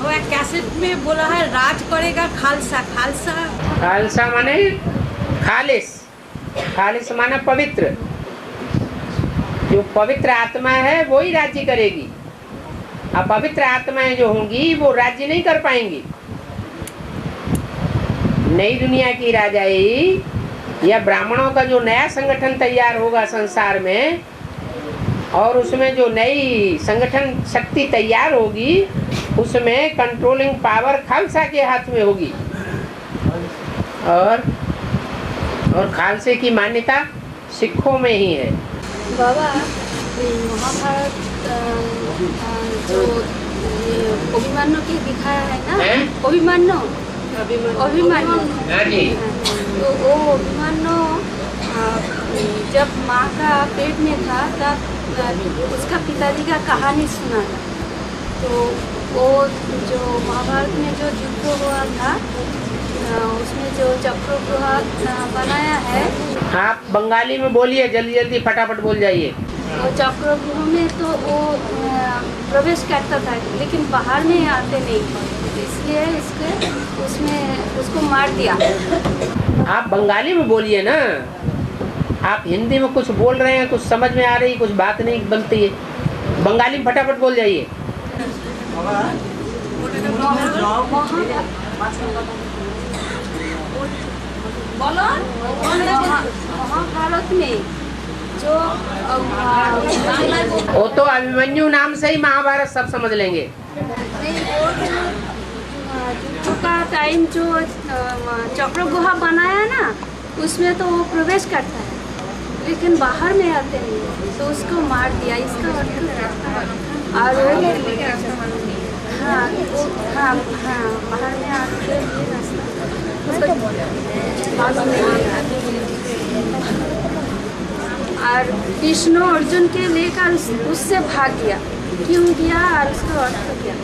वो एक कैसेट में बोला है राज करेगा खालसा। खालसा खालसा माने खालिस। खालिस माने पवित्र। जो पवित्र आत्मा है वो ही राज्य करेगी। अपवित्र आत्माएं जो होंगी वो राज्य नहीं कर पाएंगी। नई दुनिया की राजाई या ब्राह्मणों का जो नया संगठन तैयार होगा संसार में, और उसमें जो नई संगठन शक्ति तैयार होगी, उसमें कंट्रोलिंग पावर खालसा के हाथ में होगी। और खालसे की मान्यता सिखों में ही है। बाबा महाभारत जो अभिमन्यु की दिखाया है ना, अभिमन्यु हाँ जी। तो वो अभिमन्यु जब माँ का पेट में था तब उसका पिताजी का कहानी सुना था। तो वो जो महाभारत में जो युद्ध हुआ था उसमें जो चक्रव्यूह बनाया है। आप बंगाली में बोलिए, जल्दी जल्दी फटाफट बोल जाइए। वो चक्रव्यूह में तो वो प्रवेश करता था, लेकिन बाहर में आते नहीं, इसलिए इसके उसमें उसको मार दिया। आप बंगाली में बोलिए ना। आप हिंदी में कुछ बोल रहे हैं, कुछ समझ में आ रही, कुछ बात नहीं बनती है। बंगाली में फटाफट बोल जाइए। महाभारत में जो वो तो अभिमन्यु नाम से ही महाभारत सब समझ लेंगे। युद्ध का टाइम जो चक्रव्यूह बनाया ना, उसमें तो वो प्रवेश करता है, लेकिन बाहर में आते नहीं, तो उसको मार दिया। इसका अर्थ और हाँ बाहर में आते और कृष्ण अर्जुन के लेकर उससे भाग गया। क्यों गया और उसका अर्थ क्या?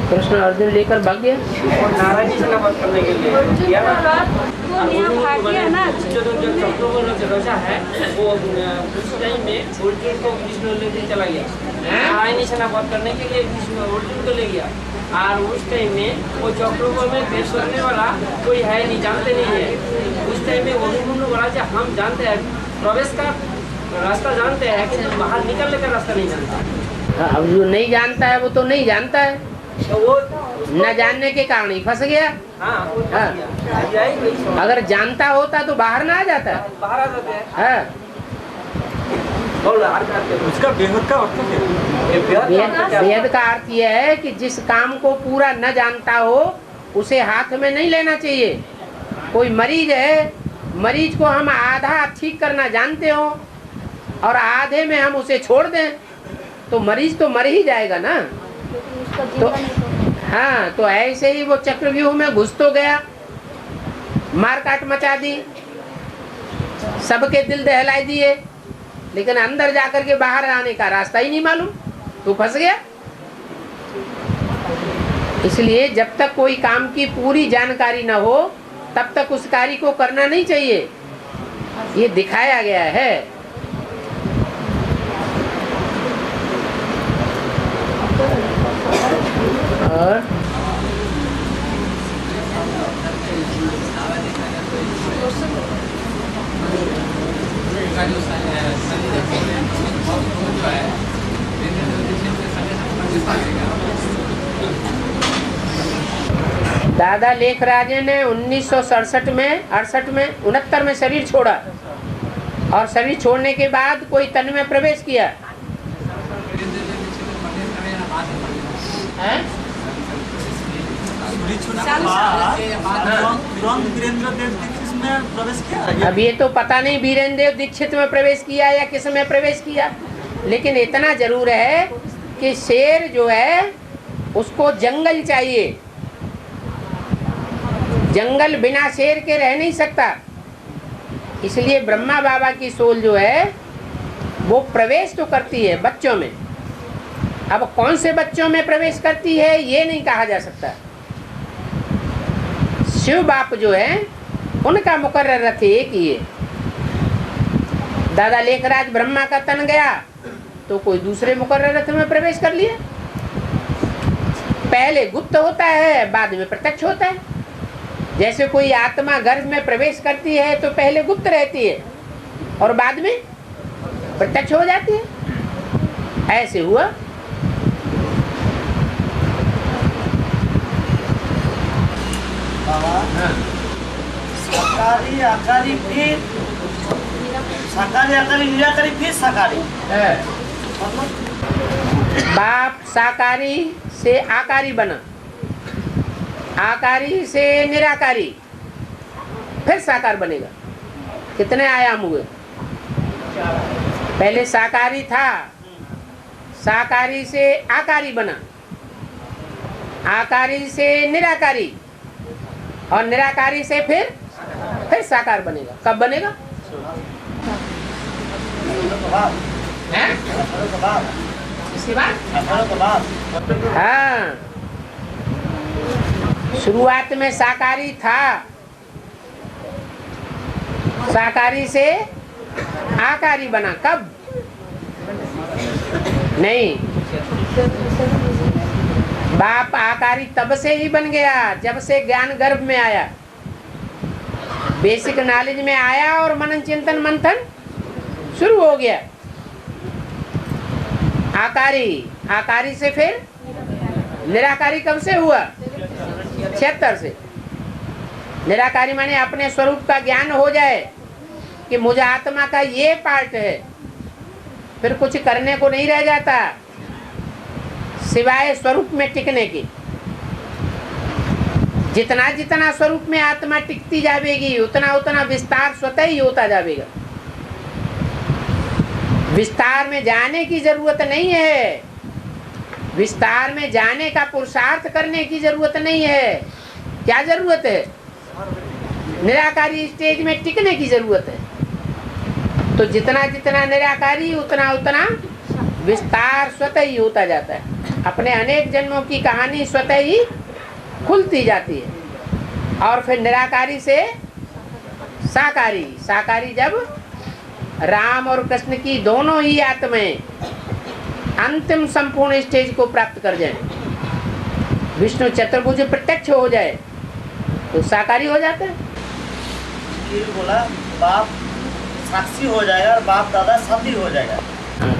कृष्ण अर्जुन लेकर भाग गया। और नारायण जी से नमस्कार करने के लिए अर्जुन किया का ना। रथ को यहाँ भाग गया ना। जो चक्रव्यूह रचा है वो उस टाइम में अर्जुन को कृष्ण लेके चला गया। नारायण से नमस्कार करने के लिए कृष्ण अर्जुन को ले गया। और उस टाइम में वो चक्रव्यूह में पेश करने वाला कोई है नहीं, जानते नहीं है। उस टाइम में अभिमन्यु बोला कि हम जानते हैं, प्रवेश का रास्ता जानते हैं, किंतु बाहर निकलने का रास्ता नहीं जानता। अब जो नहीं जानता है वो तो नहीं जानता है, तो वो न जानने के कारण ही फंस गया। हाँ। अगर जानता होता तो बाहर ना आ जाता। बाहर आ जाते हैं। हाँ। उसका बेहद का अर्थ क्या है? वेद का अर्थ यह है कि जिस काम को पूरा न जानता हो उसे हाथ में नहीं लेना चाहिए। कोई मरीज है, मरीज को हम आधा ठीक करना जानते हो और आधे में हम उसे छोड़ दें तो मरीज तो मर ही जाएगा ना। तो हाँ, तो ऐसे ही वो चक्रव्यूह में घुस तो गया, मारकाट मचा दी, सबके दिल दहलाई दिए, लेकिन अंदर जाकर के बाहर आने का रास्ता ही नहीं मालूम, तो फंस गया। इसलिए जब तक कोई काम की पूरी जानकारी न हो तब तक उस कार्य को करना नहीं चाहिए, ये दिखाया गया है। और दादा लेखराजे ने 1967 में 69 में शरीर छोड़ा और शरीर छोड़ने के बाद कोई तन में प्रवेश किया। अब ये तो पता नहीं वीरेंद्र देव दीक्षित में प्रवेश किया या किस में प्रवेश किया, लेकिन इतना जरूर है कि शेर जो है उसको जंगल चाहिए, जंगल बिना शेर के रह नहीं सकता। इसलिए ब्रह्मा बाबा की सोल जो है वो प्रवेश तो करती है बच्चों में। अब कौन से बच्चों में प्रवेश करती है ये नहीं कहा जा सकता। शिव बाप जो है उनका मुकर्रर रथ एक ही है। दादा लेखराज ब्रह्मा का तन गया तो कोई दूसरे मुकर्रर रथ में प्रवेश कर लिया। पहले गुप्त होता है, बाद में प्रत्यक्ष होता है। जैसे कोई आत्मा गर्भ में प्रवेश करती है तो पहले गुप्त रहती है और बाद में प्रत्यक्ष हो जाती है। ऐसे हुआ। साकारी आकारी फिर साकारी आकारी निराकारी फिर साकारी। बाप साकारी से आकारी बना, आकारी से निराकारी, फिर साकार बनेगा। कितने आयाम हुए? पहले साकारी था, साकारी से आकारी बना, आकारी से निराकारी, और निराकारी से फिर साकार बनेगा। कब बनेगा? इसके बाद हाँ, शुरुआत में साकारी था, साकारी से आकारी बना। कब? नहीं, बाप आकारी तब से ही बन गया जब से ज्ञान गर्भ में आया, बेसिक नॉलेज में आया और मनन चिंतन मंथन शुरू हो गया। आकारी, आकारी से फिर निराकारी कब से हुआ? 76 से। निराकारी माने अपने स्वरूप का ज्ञान हो जाए कि मुझे आत्मा का ये पार्ट है, फिर कुछ करने को नहीं रह जाता सिवाय स्वरूप में टिकने की। जितना जितना स्वरूप में आत्मा टिकती जाएगी उतना उतना विस्तार स्वतः ही होता जाएगा। विस्तार में जाने की जरूरत नहीं है, विस्तार में जाने का पुरुषार्थ करने की जरूरत नहीं है। क्या जरूरत है? निराकारी स्टेज में टिकने की जरूरत है। तो जितना जितना निराकारी उतना उतना विस्तार स्वतः ही होता जाता है। अपने अनेक जन्मों की कहानी स्वतः ही खुलती जाती है। और फिर निराकारी से साकारी, साकारी जब राम और कृष्ण की दोनों ही आत्माएं अंतिम संपूर्ण स्टेज को प्राप्त कर जाए, विष्णु चतुर्भुज प्रत्यक्ष हो जाए, तो साकारी हो जाता है। फिर बोला बाप साक्षी हो जाएगा और बाप दादा साथी हो जाएगा।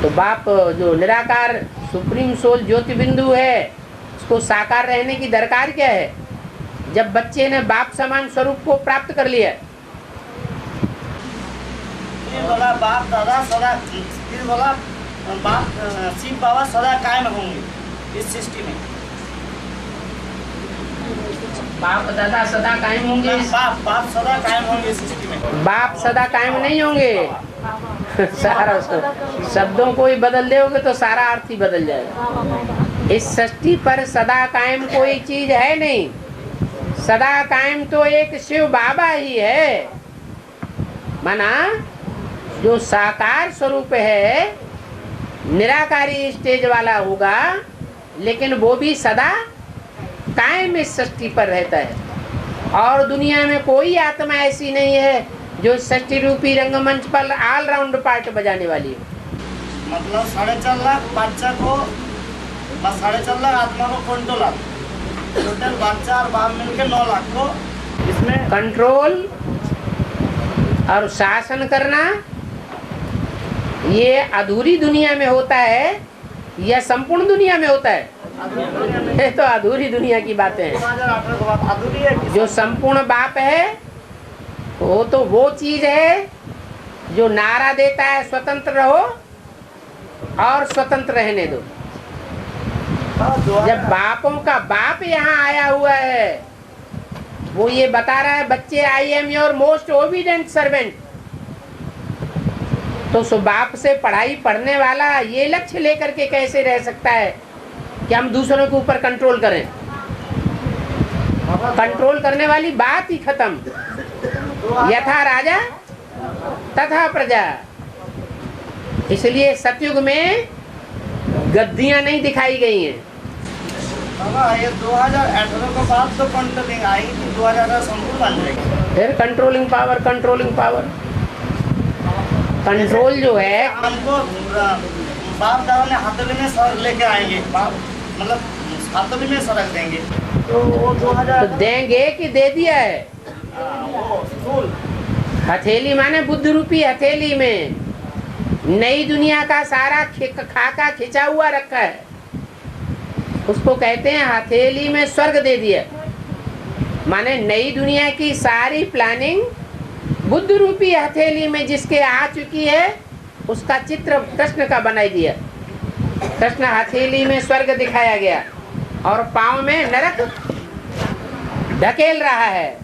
तो बाप जो निराकार सुप्रीम सोल ज्योति बिंदु है उसको साकार रहने की दरकार क्या है? जब बच्चे ने बाप समान स्वरूप को प्राप्त कर लिया, फिर बोला बाप दादा सदा, फिर बोला बाप शिव बाबा सदा कायम होंगे इस सृष्टि में। बाप दादा सदा कायम होंगे। बाप सदा कायम होंगे इस सृष्टि में। बाप सदा कायम नहीं होंगे। सारा शब्दों को ही बदल दोगे तो सारा अर्थ ही बदल जाएगा। इस सृष्टि पर सदा कायम कोई चीज है नहीं। सदा कायम तो एक शिव बाबा ही है। माना जो साकार स्वरूप है निराकारी स्टेज वाला होगा, लेकिन वो भी सदा कायम इस सृष्टि पर रहता है। और दुनिया में कोई आत्मा ऐसी नहीं है जो सृष्टि रूपी रंगमंच पर ऑलराउंड पार्ट बजाने वाली है। मतलब 4.5 लाख बच्चा को, 4.5 लाख आत्मा को कंट्रोल, टोटल बच्चा और बाप मिलकर 9 लाख को इसमें कंट्रोल और शासन करना, ये अधूरी दुनिया में होता है या संपूर्ण दुनिया में होता है? ये तो अधूरी दुनिया की बातें हैं। 2018 के बाद अधूरी है। जो संपूर्ण बाप है वो तो वो चीज है जो नारा देता है स्वतंत्र रहो और स्वतंत्र रहने दो। जब बापों का बाप यहाँ आया हुआ है, वो ये बता रहा है बच्चे I am your most obedient servant, तो सो बाप से पढ़ाई पढ़ने वाला ये लक्ष्य लेकर के कैसे रह सकता है कि हम दूसरों के ऊपर कंट्रोल करें? कंट्रोल करने वाली बात ही खत्म। यथा राजा तथा प्रजा। इसलिए सतयुग में गद्दियां नहीं दिखाई गई हैं। बाबा ये 2018 के बाद तो कंट्रोलिंग आएगी, तो 2018 संपूर्ण बन जाएगी। फिर कंट्रोलिंग पावर कंट्रोल जो है, हमको बाप दादा ने हथेली में सड़क लेके आएंगे, मतलब हथेली में सड़क देंगे, तो वो 2000 तो देंगे कि दे दिया है? वो स्कूल हथेली माने बुद्ध रूपी हथेली में नई दुनिया का सारा खाका खिंचा हुआ रखा है, उसको कहते हैं हथेली में स्वर्ग दे दिया। माने नई दुनिया की सारी प्लानिंग बुद्ध रूपी हथेली में जिसके आ चुकी है, उसका चित्र कृष्ण का बनाई दिया। कृष्ण हथेली में स्वर्ग दिखाया गया और पांव में नरक ढकेल रहा है,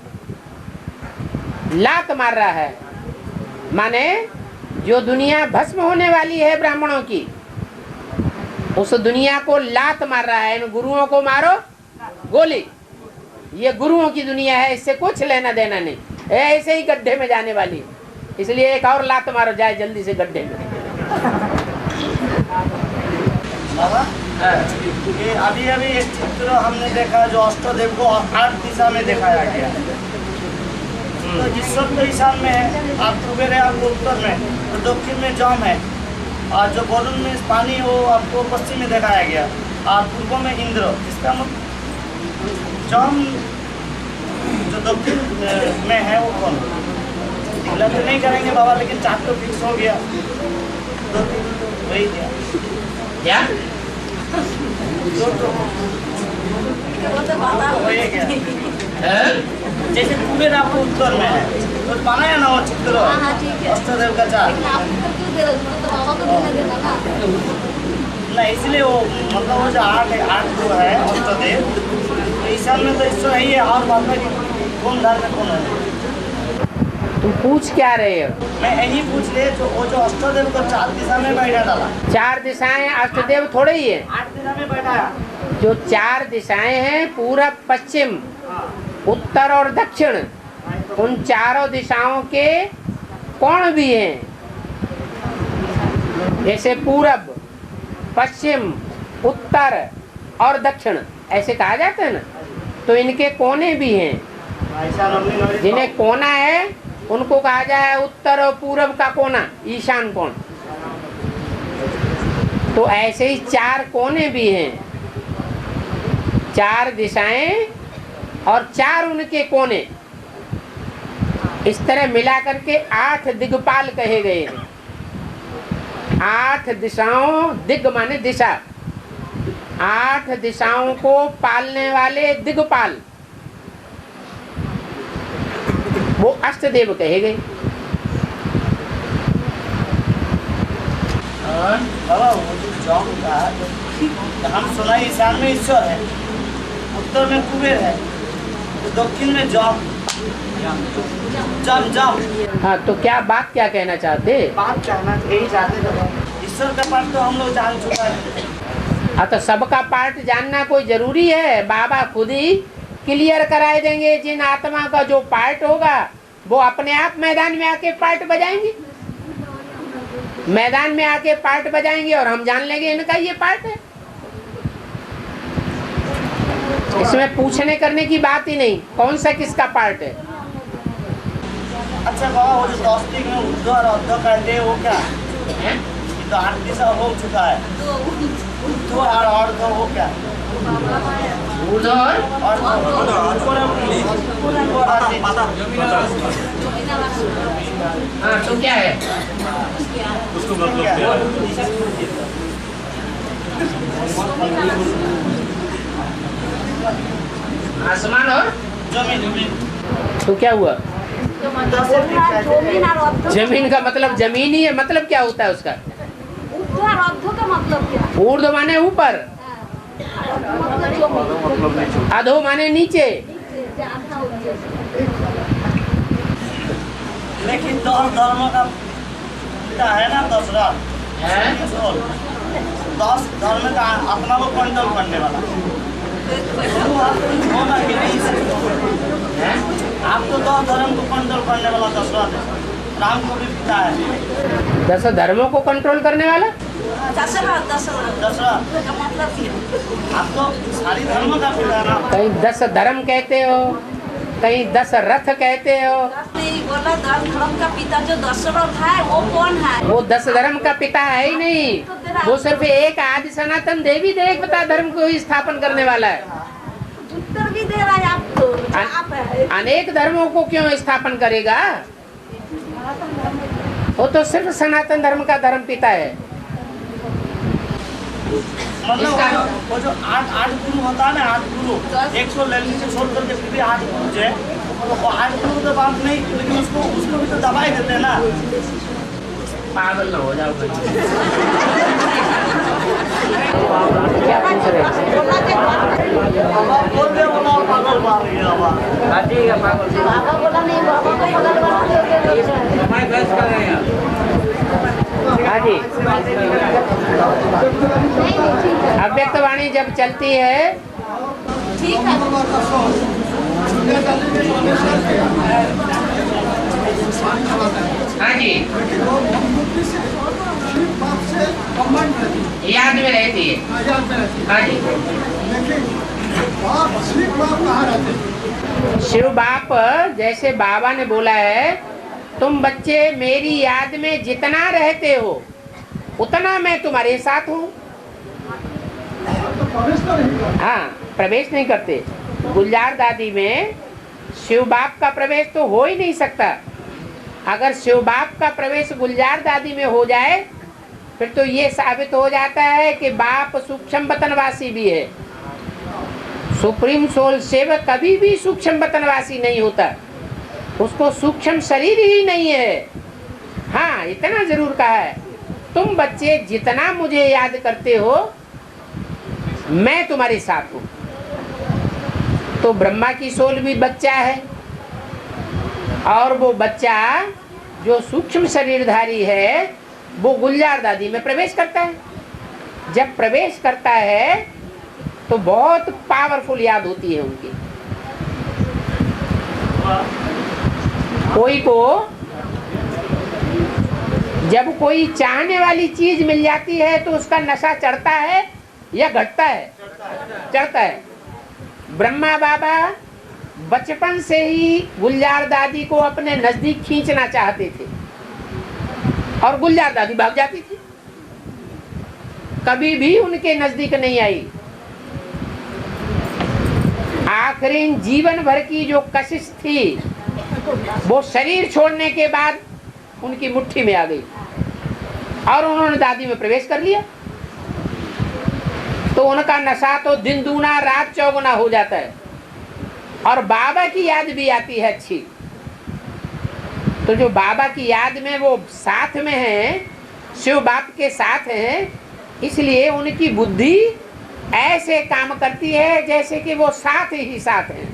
लात मार रहा है। माने जो दुनिया भस्म होने वाली है ब्राह्मणों की, उस दुनिया को लात मार रहा है। इन गुरुओं को मारो गोली, ये गुरुओं की दुनिया है, इससे कुछ लेना देना नहीं, ऐसे ही गड्ढे में जाने वाली। इसलिए एक और लात मारो, जाए जल्दी से गड्ढे में। बाबा ये अभी एक चित्र हमने देखा जो अष्टदेव को 8 दिशा में दिखाया गया। तो ईश्वर तो ईशान में है, आप कुबेर है आपको उत्तर में, तो दक्षिण में जम है, और जो वरुण में पानी वो आपको पश्चिम में दिखाया गया, और पूर्व में इंद्र। इसका मतलब जम जो दक्षिण में है वो कौन? दिखला तो नहीं करेंगे बाबा, लेकिन 4 तो फिक्स हो गया, 2-3 वही क्या वही क्या जैसे कुबेर आपको उत्तर में है, तो बनाया ना वो चित्र अष्टदेव का 4 ना, इसलिए वो मतलब वो जो 8 जो है अष्टदेव, तो ईशान में तो ईश्वर है ही है, और बात में कौन धार में कौन है? तुम पूछ क्या रहे हो? मैं यही पूछ ले जो वो जो अष्टदेव को 4 दिशा में बैठा डाला। 4 दिशाएं अष्टदेव थोड़े ही है। 8 दिशा में बैठाया। जो 4 दिशाएं हैं, पूरब पश्चिम उत्तर और दक्षिण, उन चारों दिशाओं के कोण भी हैं। जैसे पूरब पश्चिम उत्तर और दक्षिण ऐसे कहा जाता है ना, तो इनके कोने भी हैं। जिन्हें कोना है उनको कहा जाए उत्तर और पूरब का कोना, ईशान कोण। तो ऐसे ही 4 कोने भी हैं, 4 दिशाएं और 4 उनके कोने। इस तरह मिला करके 8 दिग्पाल कहे गए हैं। 8 दिशाओं, दिग माने दिशा, 8 दिशाओं को पालने वाले दिग्पाल, वो अष्टदेव कहे गए। बाबा वो जो जम का हम सुना ईशान में ईश्वर है, उत्तर में कुबेर है, तो दक्षिण में जम। हाँ, तो क्या बात क्या कहना चाहते? बात कहना यही चाहते थे, ईश्वर का पाठ तो हम लोग जान चुका है। हाँ, तो सबका पाठ जानना कोई जरूरी है? बाबा खुद ही क्लियर कराए देंगे। जिन आत्मा का जो पार्ट होगा वो अपने आप मैदान में आके पार्ट बजाएंगे, मैदान में आके पार्ट बजाएंगे और हम जान लेंगे इनका ये पार्ट है। इसमें पूछने करने की बात ही नहीं, कौन सा किसका पार्ट है। अच्छा बाबा वो जो 10 में उद्धव और अद्धव कहते हैं वो क्या है? ये तो 8 दिशा हो चुका है, उद्धव और अर्ध वो क्या है? हाँ, तो क्या है? उसको मतलब आसमान और जमीन। तो क्या हुआ? जमीन का मतलब जमीन ही है। मतलब क्या होता है उसका? ऊर्ध्व माने ऊपर, अधो माने नीचे। लेकिन धर्म का पिता है ना दशरथ, 10 धर्म का अपना को कंट्रोल करने वाला होना कि नहीं? आप तो 10 धर्म को कंट्रोल करने वाला दशरथ है, राम को भी पिता है। 10 धर्मों को कंट्रोल करने वाला दशरथ का मतलब क्या? आप तो सारी धर्म का पिता है ना। कहीं 10 धर्म कहते हो, कहीं 10 रथ कहते हो। नहीं बोला 10 धर्म का पिता जो दशरथ है वो कौन है? वो 10 धर्म का पिता है ही नहीं, वो सिर्फ एक आदि सनातन देवी देवता धर्म को ही स्थापन करने वाला है। उत्तर भी दे रहा है आप तो। आप है। अनेक धर्मों को क्यों स्थापन करेगा? वो तो सिर्फ सनातन धर्म का धर्म पिता है। मतलब वो जो 8 गुरु होता है ना, 8 गुरु 100 ले लीजिए छोड़ करके फिर भी 8 गुरु है, वो 8 गुरु तो बात नहीं, लेकिन उसको भी तो दबाई देते हैं ना। पागल न हो जाओ। क्या पूछ रहे हैं? बोलते बोला पागल मार रही है आवाज। ठीक है, पागल बाबा बोला नहीं, बाबा को पागल बनाते हो। हाँ जी, अव्यक्त वाणी जब चलती है ठीक है। हाँ जी, याद में रहती है। हाँ जी, शिव बाप जैसे बाबा ने बोला है, तुम बच्चे मेरी याद में जितना रहते हो उतना मैं तुम्हारे साथ हूँ। हाँ, प्रवेश नहीं करते। गुलजार दादी में शिव बाप का प्रवेश तो हो ही नहीं सकता। अगर शिव बाप का प्रवेश गुलजार दादी में हो जाए फिर तो ये साबित हो जाता है कि बाप सूक्ष्म वतनवासी भी है। सुप्रीम सोल शिव कभी भी सूक्ष्म वतनवासी नहीं होता, उसको सूक्ष्म शरीर ही नहीं है। हाँ, इतना जरूर कहा है, तुम बच्चे जितना मुझे याद करते हो मैं तुम्हारे साथ हूँ। तो ब्रह्मा की सोल भी बच्चा है, और वो बच्चा जो सूक्ष्म शरीरधारी है वो गुलजार दादी में प्रवेश करता है। जब प्रवेश करता है तो बहुत पावरफुल याद होती है उनकी। कोई को जब कोई चाहने वाली चीज मिल जाती है तो उसका नशा चढ़ता है या घटता है? चढ़ता है। ब्रह्मा बाबा बचपन से ही गुलजार दादी को अपने नजदीक खींचना चाहते थे और गुलजार दादी भाग जाती थी, कभी भी उनके नजदीक नहीं आई। आखिरी जीवन भर की जो कशिश थी वो शरीर छोड़ने के बाद उनकी मुट्ठी में आ गई और उन्होंने दादी में प्रवेश कर लिया। तो उनका नशा तो दिन दूना रात चौगुना हो जाता है और बाबा की याद भी आती है अच्छी। तो जो बाबा की याद में वो साथ में है, शिव बाप के साथ हैं, इसलिए उनकी बुद्धि ऐसे काम करती है जैसे कि वो साथ ही साथ हैं।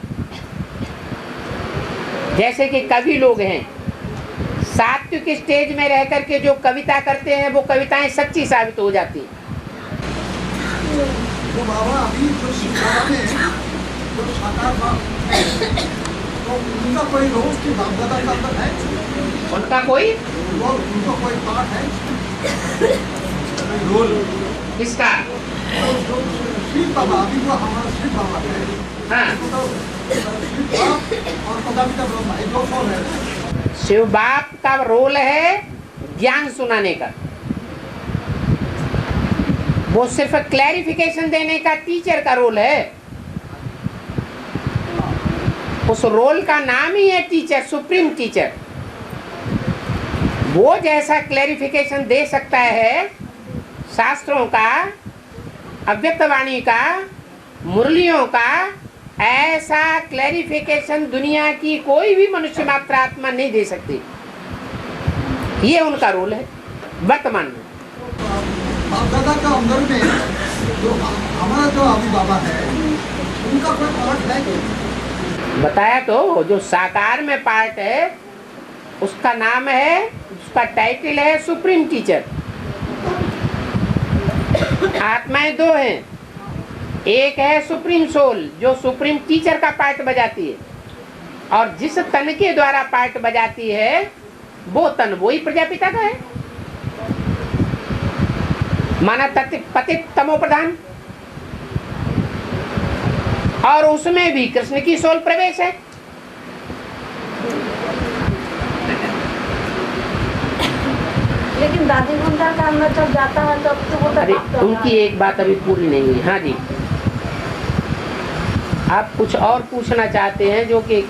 जैसे कि कवि लोग हैं, सात्विक स्टेज में रह करके जो कविता करते हैं वो कविताएं सच्ची साबित हो जाती हैं। तो बाबा अभी जो शिक्षा में जो साकार बाप है, तो उनका कोई रोल की बापदादा का अंदर है? उनका कोई उनका कोई पार्ट है? रोल किसका? जो शिव बाबा, अभी वो हमारा शिव बाबा है। हाँ, तो शिव बाप और पिता ब्रह्मा, ये दो रोल है। शिव बाप का रोल है ज्ञान सुनाने का, वो सिर्फ क्लैरिफिकेशन देने का टीचर का रोल है। उस रोल का नाम ही है टीचर, सुप्रीम टीचर। वो जैसा क्लैरिफिकेशन दे सकता है शास्त्रों का, अव्यक्तवाणी का, मुरलियों का, ऐसा क्लैरिफिकेशन दुनिया की कोई भी मनुष्य मात्र आत्मा नहीं दे सकती। ये उनका रोल है वर्तमान में। बापदादा का अंदर में जो हमारा जो अभी बाबा है, उनका कोई पार्ट है क्या? बताया तो, जो साकार में पार्ट है उसका नाम है, उसका टाइटल है सुप्रीम टीचर। आत्माएं दो हैं, एक है सुप्रीम सोल जो सुप्रीम टीचर का पार्ट बजाती है, और जिस तन के द्वारा पार्ट बजाती है वो तन वही प्रजापिता का है, माना पतित तमो प्रधान, और उसमें भी कृष्ण की सोल प्रवेश है। लेकिन दादी गुंडा का अंदर जब जाता है तब तो वो अरे उनकी एक बात अभी पूरी नहीं हुई। हाँ जी, आप कुछ और पूछना चाहते हैं जो कि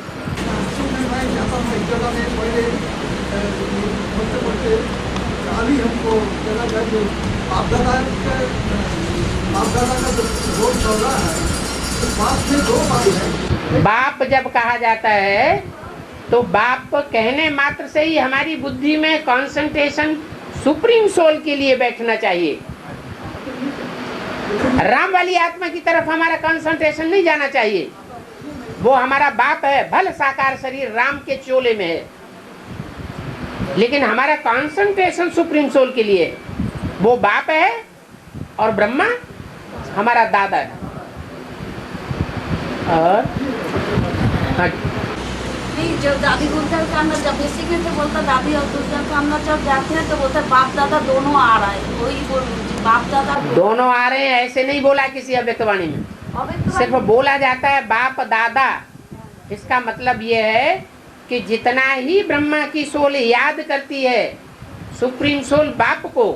बाप जब कहा जाता है तो बाप कहने मात्र से ही हमारी बुद्धि में कंसंट्रेशन सुप्रीम सोल के लिए बैठना चाहिए। राम वाली आत्मा की तरफ हमारा कंसंट्रेशन नहीं जाना चाहिए। वो हमारा बाप है, भल साकार शरीर राम के चोले में है, लेकिन हमारा कंसंट्रेशन सुप्रीम सोल के लिए है। वो बाप है और ब्रह्मा हमारा दादा है। और नहीं, जब दादी गुंडा का अंदर जब बेसिक में तो बोलता दादी और गुंडा का अंदर जब जाते हैं तो बोलता बाप दादा दोनों आ रहा है, वही बोल बाप दादा दोनों आ रहे हैं, ऐसे नहीं बोला किसी अव्यक्तवाणी में। सिर्फ बोला जाता है बाप दादा। इसका मतलब ये है कि जितना ही ब्रह्मा की सोल याद करती है सुप्रीम सोल बाप को,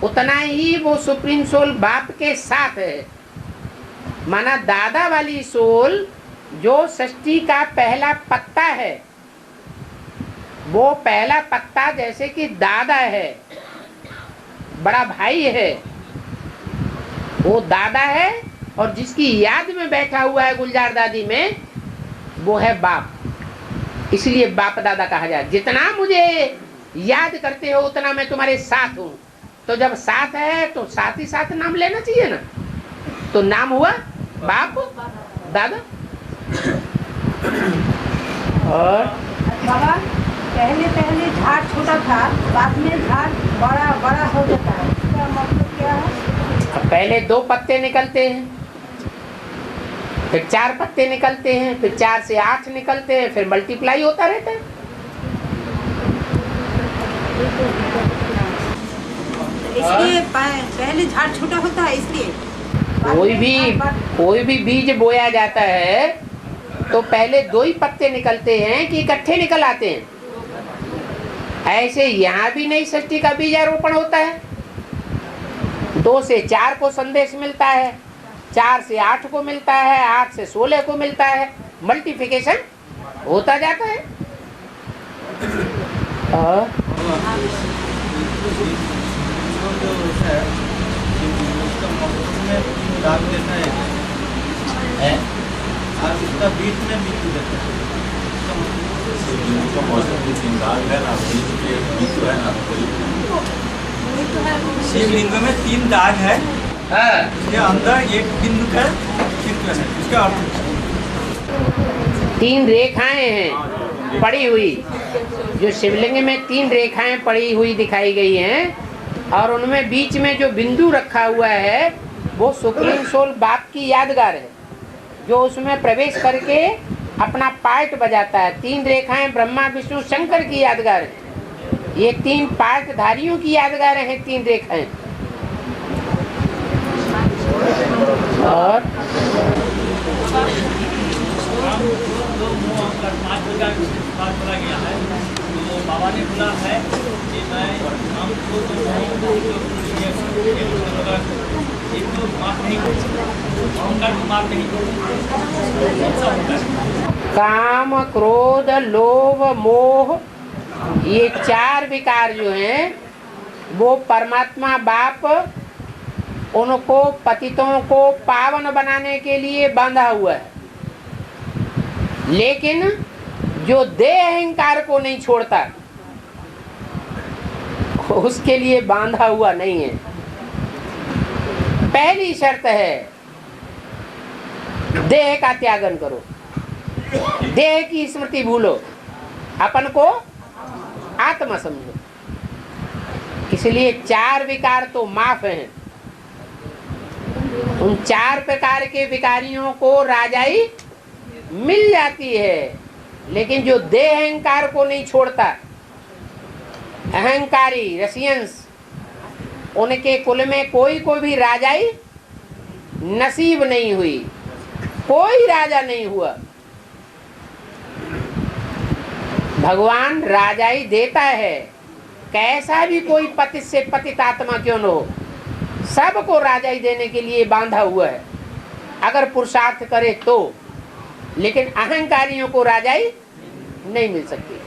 उतना ही वो सुप्रीम सोल बाप के साथ है। माना दादा वाली सोल जो सृष्टि का पहला पत्ता है, वो पहला पत्ता जैसे कि दादा है, बड़ा भाई है, वो दादा है, और जिसकी याद में बैठा हुआ है गुलजार दादी में, वो है बाप। इसलिए बाप दादा कहा जाए। जितना मुझे याद करते हो उतना मैं तुम्हारे साथ हूँ। तो जब साथ है तो साथ ही साथ नाम लेना चाहिए ना, तो नाम हुआ बाप दादा। और बाबा पहले झाड़ छोटा था, बाद में झाड़ बड़ा बड़ा हो जाता है, इसका मतलब क्या है? पहले 2 पत्ते निकलते हैं, फिर 4 पत्ते निकलते हैं, फिर 4 से 8 निकलते हैं, फिर मल्टीप्लाई होता रहता है। इसलिए पहले झाड़ छोटा होता है, इसलिए कोई भी बीज बोया जाता है तो पहले 2 ही पत्ते निकलते हैं कि इकट्ठे निकल आते हैं। ऐसे यहाँ भी नई सृष्टि का बीजारोपण होता है। 2 से 4 को संदेश मिलता है, 4 से 8 को मिलता है, 8 से 16 को मिलता है, मल्टीप्लिकेशन होता जाता है। दाग देता है और उसका बीच में बिंदु देता है। शिवलिंग में 3 दाग है, इसके अंदर एक बिंदु का चित्र है। इसका अर्थ 3 रेखाएं हैं पड़ी हुई, जो शिवलिंग में 3 रेखाएं पड़ी हुई दिखाई गई हैं, और उनमें बीच में जो बिंदु रखा हुआ है वो सुप्रीम सोल बाप की यादगार है, जो उसमें प्रवेश करके अपना पार्ट बजाता है। 3 रेखाएं ब्रह्मा विष्णु शंकर की यादगार है। ये 3 पार्टधारियों की यादगार हैं 3 रेखाएं। और बाबा ने बोला है कि मैं हमको काम क्रोध लोभ मोह, ये 4 विकार जो हैं वो परमात्मा बाप उनको पतितों को पावन बनाने के लिए बांधा हुआ है, लेकिन जो देह अहंकार को नहीं छोड़ता उसके लिए बांधा हुआ नहीं है। पहली शर्त है देह का त्यागन करो, देह की स्मृति भूलो, अपन को आत्मा समझो। इसलिए 4 विकार तो माफ हैं। उन 4 प्रकार के विकारियों को राजाई मिल जाती है, लेकिन जो देह अहंकार को नहीं छोड़ता, अहंकारी रसियंस, उनके कुल में कोई को भी राजाई नसीब नहीं हुई, कोई राजा नहीं हुआ। भगवान राजाई देता है, कैसा भी कोई पतित से पतित आत्मा क्यों न हो, सबको राजाई देने के लिए बांधा हुआ है अगर पुरुषार्थ करे तो। लेकिन अहंकारियों को राजाई नहीं मिल सकती।